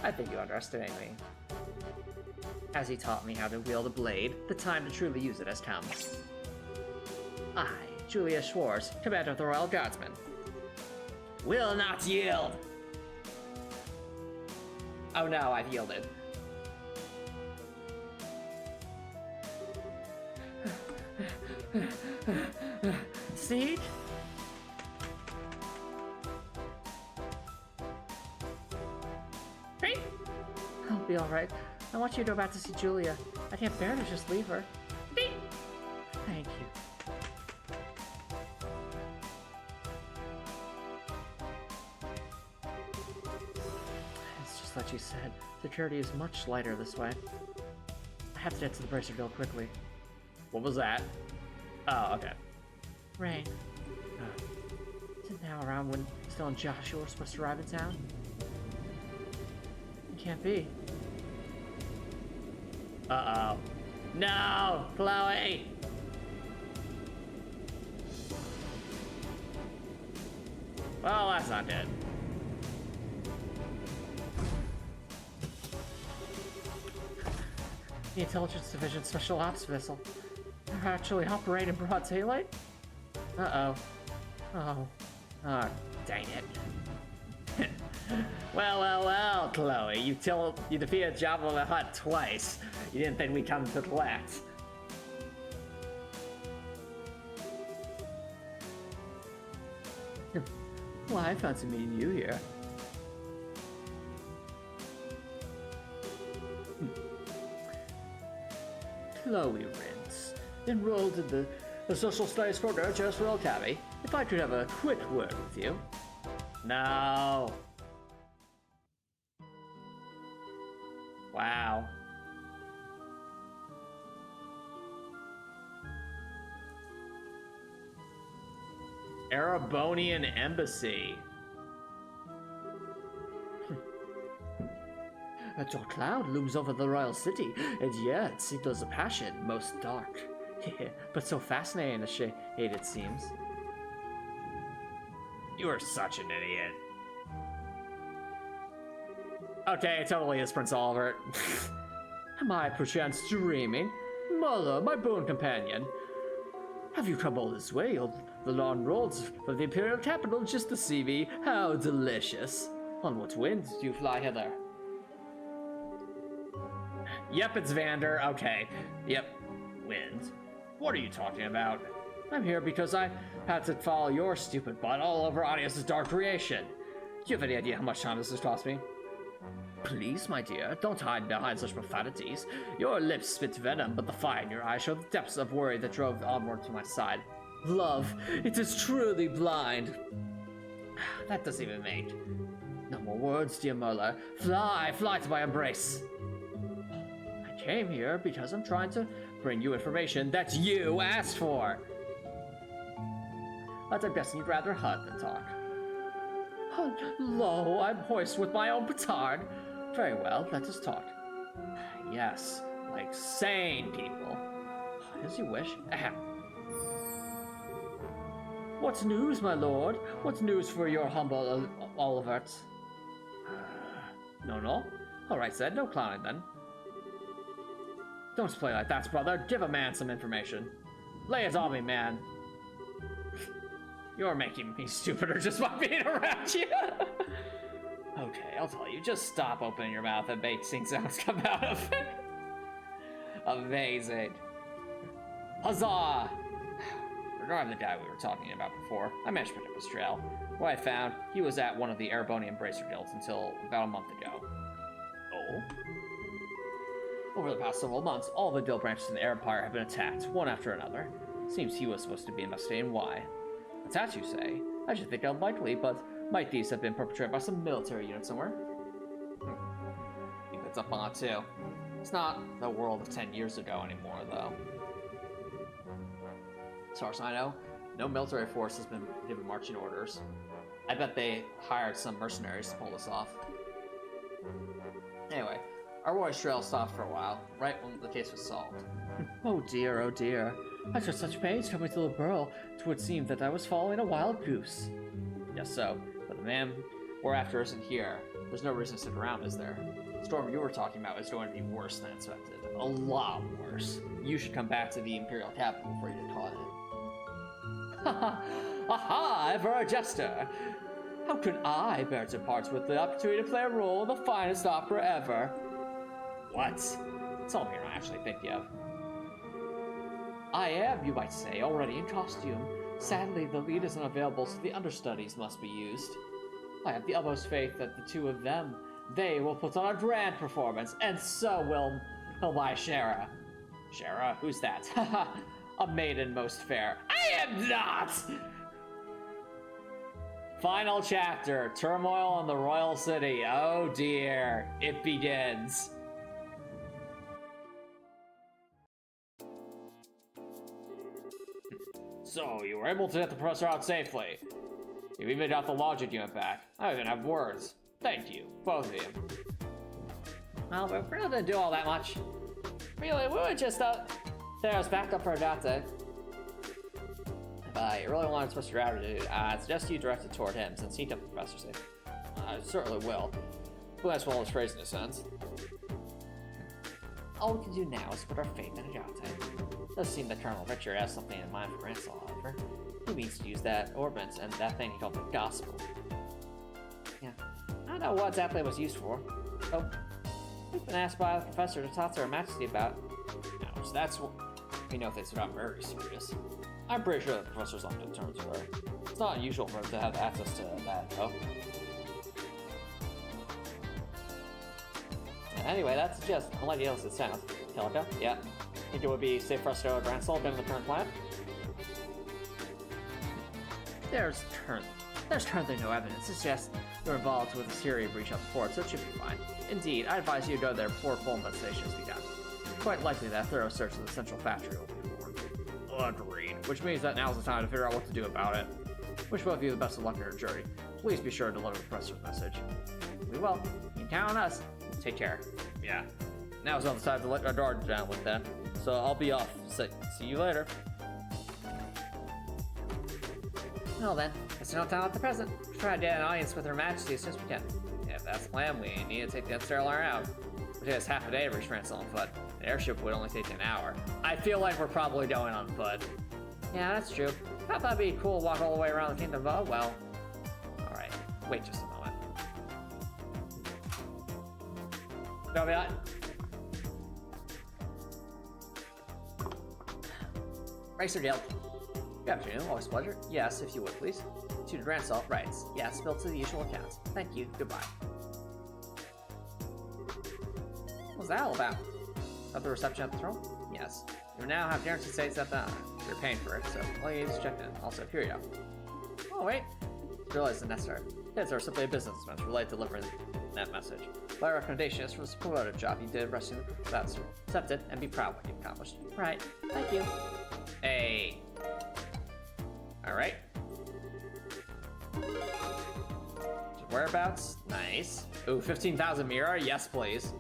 I think you underestimate me. As he taught me how to wield a blade, the time to truly use it has come. I, Julia Schwartz, Commander of the Royal Guardsmen, will not yield! Oh no, I've yielded. Seed? Great. I'll be alright. I want you to go back to see Julia. I can't bear to just leave her. Thank you. It's just like you said. Security is much lighter this way. I have to get to the Bracer Guild quickly. What was that? Oh, okay. Rain. Isn't now around when Estelle and Joshua were supposed to arrive in town? It can't be. Uh-oh. No! Chloe! Well, that's not good. The Intelligence Division Special Ops vessel. They're actually operating in broad daylight? Uh-oh. Oh. Oh, dang it. Well, Chloe, you defeated Jabba the Hutt twice. You didn't think we'd come to collect. Well, I fancy meeting you here. Chloe Rince, enrolled in the Social Studies program at Royal Academy. If I could have a quick word with you. No. Wow. Erebonian Embassy. A dark cloud looms over the royal city, and yet it does a passion most dark. But so fascinating a shade it seems. You are such an idiot. Okay, it totally is Prince Albert. Am I perchance dreaming? Mother, my boon companion. Have you come all this way, the long roads from the Imperial capital just to see me? How delicious. On what wind do you fly hither? Yep, it's Vander. Okay. Yep. Wind. What are you talking about? I'm here because I had to follow your stupid butt all over Audius's dark creation. Do you have any idea how much time this has cost me? Please, my dear, don't hide behind such profanities. Your lips spit venom, but the fire in your eyes show the depths of worry that drove onward to my side. Love, it is truly blind. That doesn't even make. No more words, dear Merla. Fly to my embrace. I came here because I'm trying to bring you information that you asked for. But I'm guessing you'd rather hug than talk. Lo, I'm hoist with my own petard. Very well, let us talk. Yes, like sane people. As you wish. Ahem. What's news, my lord? What's news for your humble Olivert? No? Alright, said, no clowning then. Don't play like that, brother. Give a man some information. Lay it on me, man. You're making me stupider just by being around you. Okay, I'll tell you. Just stop opening your mouth and make sing sounds come out of it. Amazing. Huzzah! Regarding the guy we were talking about before, I managed to pick up his trail. What I found, he was at one of the Erebonian Bracer Guilds until about a month ago. Oh? Over the past several months, all the guild branches in the Empire have been attacked, one after another. Seems he was supposed to be investigating why. Attacked, you say? I should think unlikely, but might these have been perpetrated by some military unit somewhere? I think that's up on it too. It's not the world of 10 years ago anymore, though. As far as I know, no military force has been given marching orders. I bet they hired some mercenaries to pull this off. Anyway, our boy's trail stopped for a while, right when the case was solved. Oh dear. I took such pains coming to the burrow, it would seem that I was following a wild goose. Yes, so, but the man we're after isn't here. There's no reason to stick around, is there? The storm you were talking about is going to be worse than expected. A lot worse. You should come back to the Imperial capital before you get caught in it. Aha, ever a jester! How could I bear to part with the opportunity to play a role in the finest opera ever? What? Tell me you're not actually thinking of. I am, you might say, already in costume. Sadly, the lead isn't available, so the understudies must be used. I have the utmost faith that the two of them, they will put on a grand performance, and so will my Shara. Shara? Who's that? Haha, a maiden most fair. I am not! Final chapter, turmoil in the royal city. Oh dear, it begins. So, you were able to get the professor out safely. You even got the logic unit back. I don't even have words. Thank you, both of you. Well, we really didn't do all that much. Really, we were just there as backup for Adapte. If you really want to express your gratitude, I suggest you direct it toward him, since he kept the professor safe. I certainly will. Well, that's one of those phrases in a sense. all we can do now is put our faith in Ajate. It does seem that Colonel Richard has something in mind for Ransel, however. He means to use that ordinance and that thing he called the gospel. Yeah, I don't know what exactly it was used for. Oh, we've been asked by the professor to talk to Her Majesty about. No, so that's what we know things are not very serious. I'm pretty sure the professor's on good terms with her. It's not unusual for her to have access to that, though. Anyway, that's just I'll let you know as it sounds. Calico? Yeah. Think it would be safe for us to go to Ransel given the current plan? There's currently no evidence. It's just you're involved with a Syria breach of the fort, so it should be fine. Indeed, I advise you to go there before full investigation has begun. It's quite likely that a thorough search of the central factory will be performed. Agreed. Which means that now's the time to figure out what to do about it. Wish both of you the best of luck in your journey. Please be sure to deliver the professor's message. We will. You can count on us. Take care. Yeah. Now's not the time to let our guard down with that. So I'll be off. See you later. Well then, guess no time at the present. Try to get an audience with Her Majesty as soon as we can. Yeah, if that's the plan, we need to take the Stellar out. Which takes half a day to reach Ransel on foot. The airship would only take an hour. I feel like we're probably going on foot. Yeah, that's true. I thought it'd be cool to walk all the way around the kingdom, but well. Alright, wait just a moment. Go beyond. Racer Dale. Good afternoon, always a pleasure. Yes, if you would, please. To Ransel, rights. Yes, built to the usual accounts. Thank you, goodbye. What was that all about? Of the reception at the throne? Yes. You now have guaranteed states that you're paying for it, so all you need is check in. Also, here you go. Oh, wait. I realize the necessary. Kids are simply a business message related to delivering that message. My recommendation is for this promoted job you did resting the professor. Accept it and be proud of what you accomplished. Right. Thank you. Hey. Alright. Whereabouts? Nice. Ooh, 15,000 Mira? Yes, please.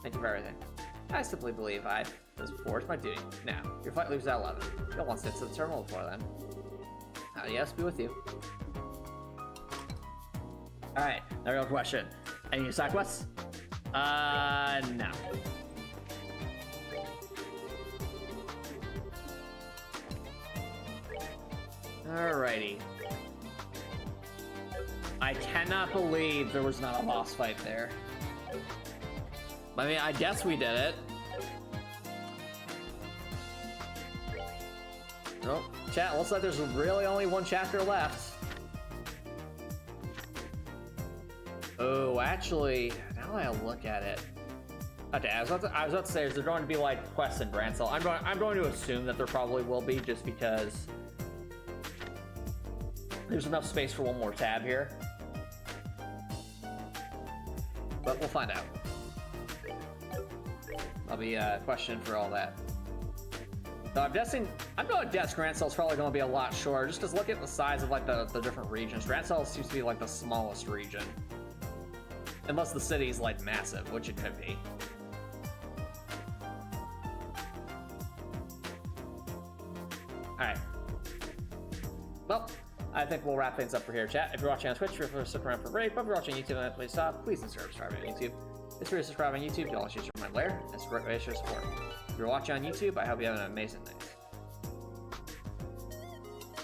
Thank you for everything. I simply believe I was forged my duty. Now, your flight leaves at 11. You'll want to get to the terminal before then. Yes, be with you. Alright, now real question. Any new side quests? No. Alrighty. I cannot believe there was not a boss fight there. I mean, I guess we did it. Oh, chat, looks like there's really only one chapter left. Oh, actually, now that I look at it. Okay, I was about to say, is there going to be like quests in Ransel? I'm going to assume that there probably will be, just because there's enough space for one more tab here. But we'll find out. I'll be questioned for all that. So I'm going to guess Ransel's probably going to be a lot shorter, just because look at the size of like the different regions. Ransel seems to be like the smallest region. Unless the city's like massive, which it could be. Alright. Well, I think we'll wrap things up for here, chat. If you're watching on Twitch, feel free to stick around for break. But if you're watching on YouTube, please stop. Please consider subscribing on YouTube. It's free to subscribe on YouTube. You'll also use my lair. It's a great way to show support. If you're watching on YouTube, I hope you have an amazing night.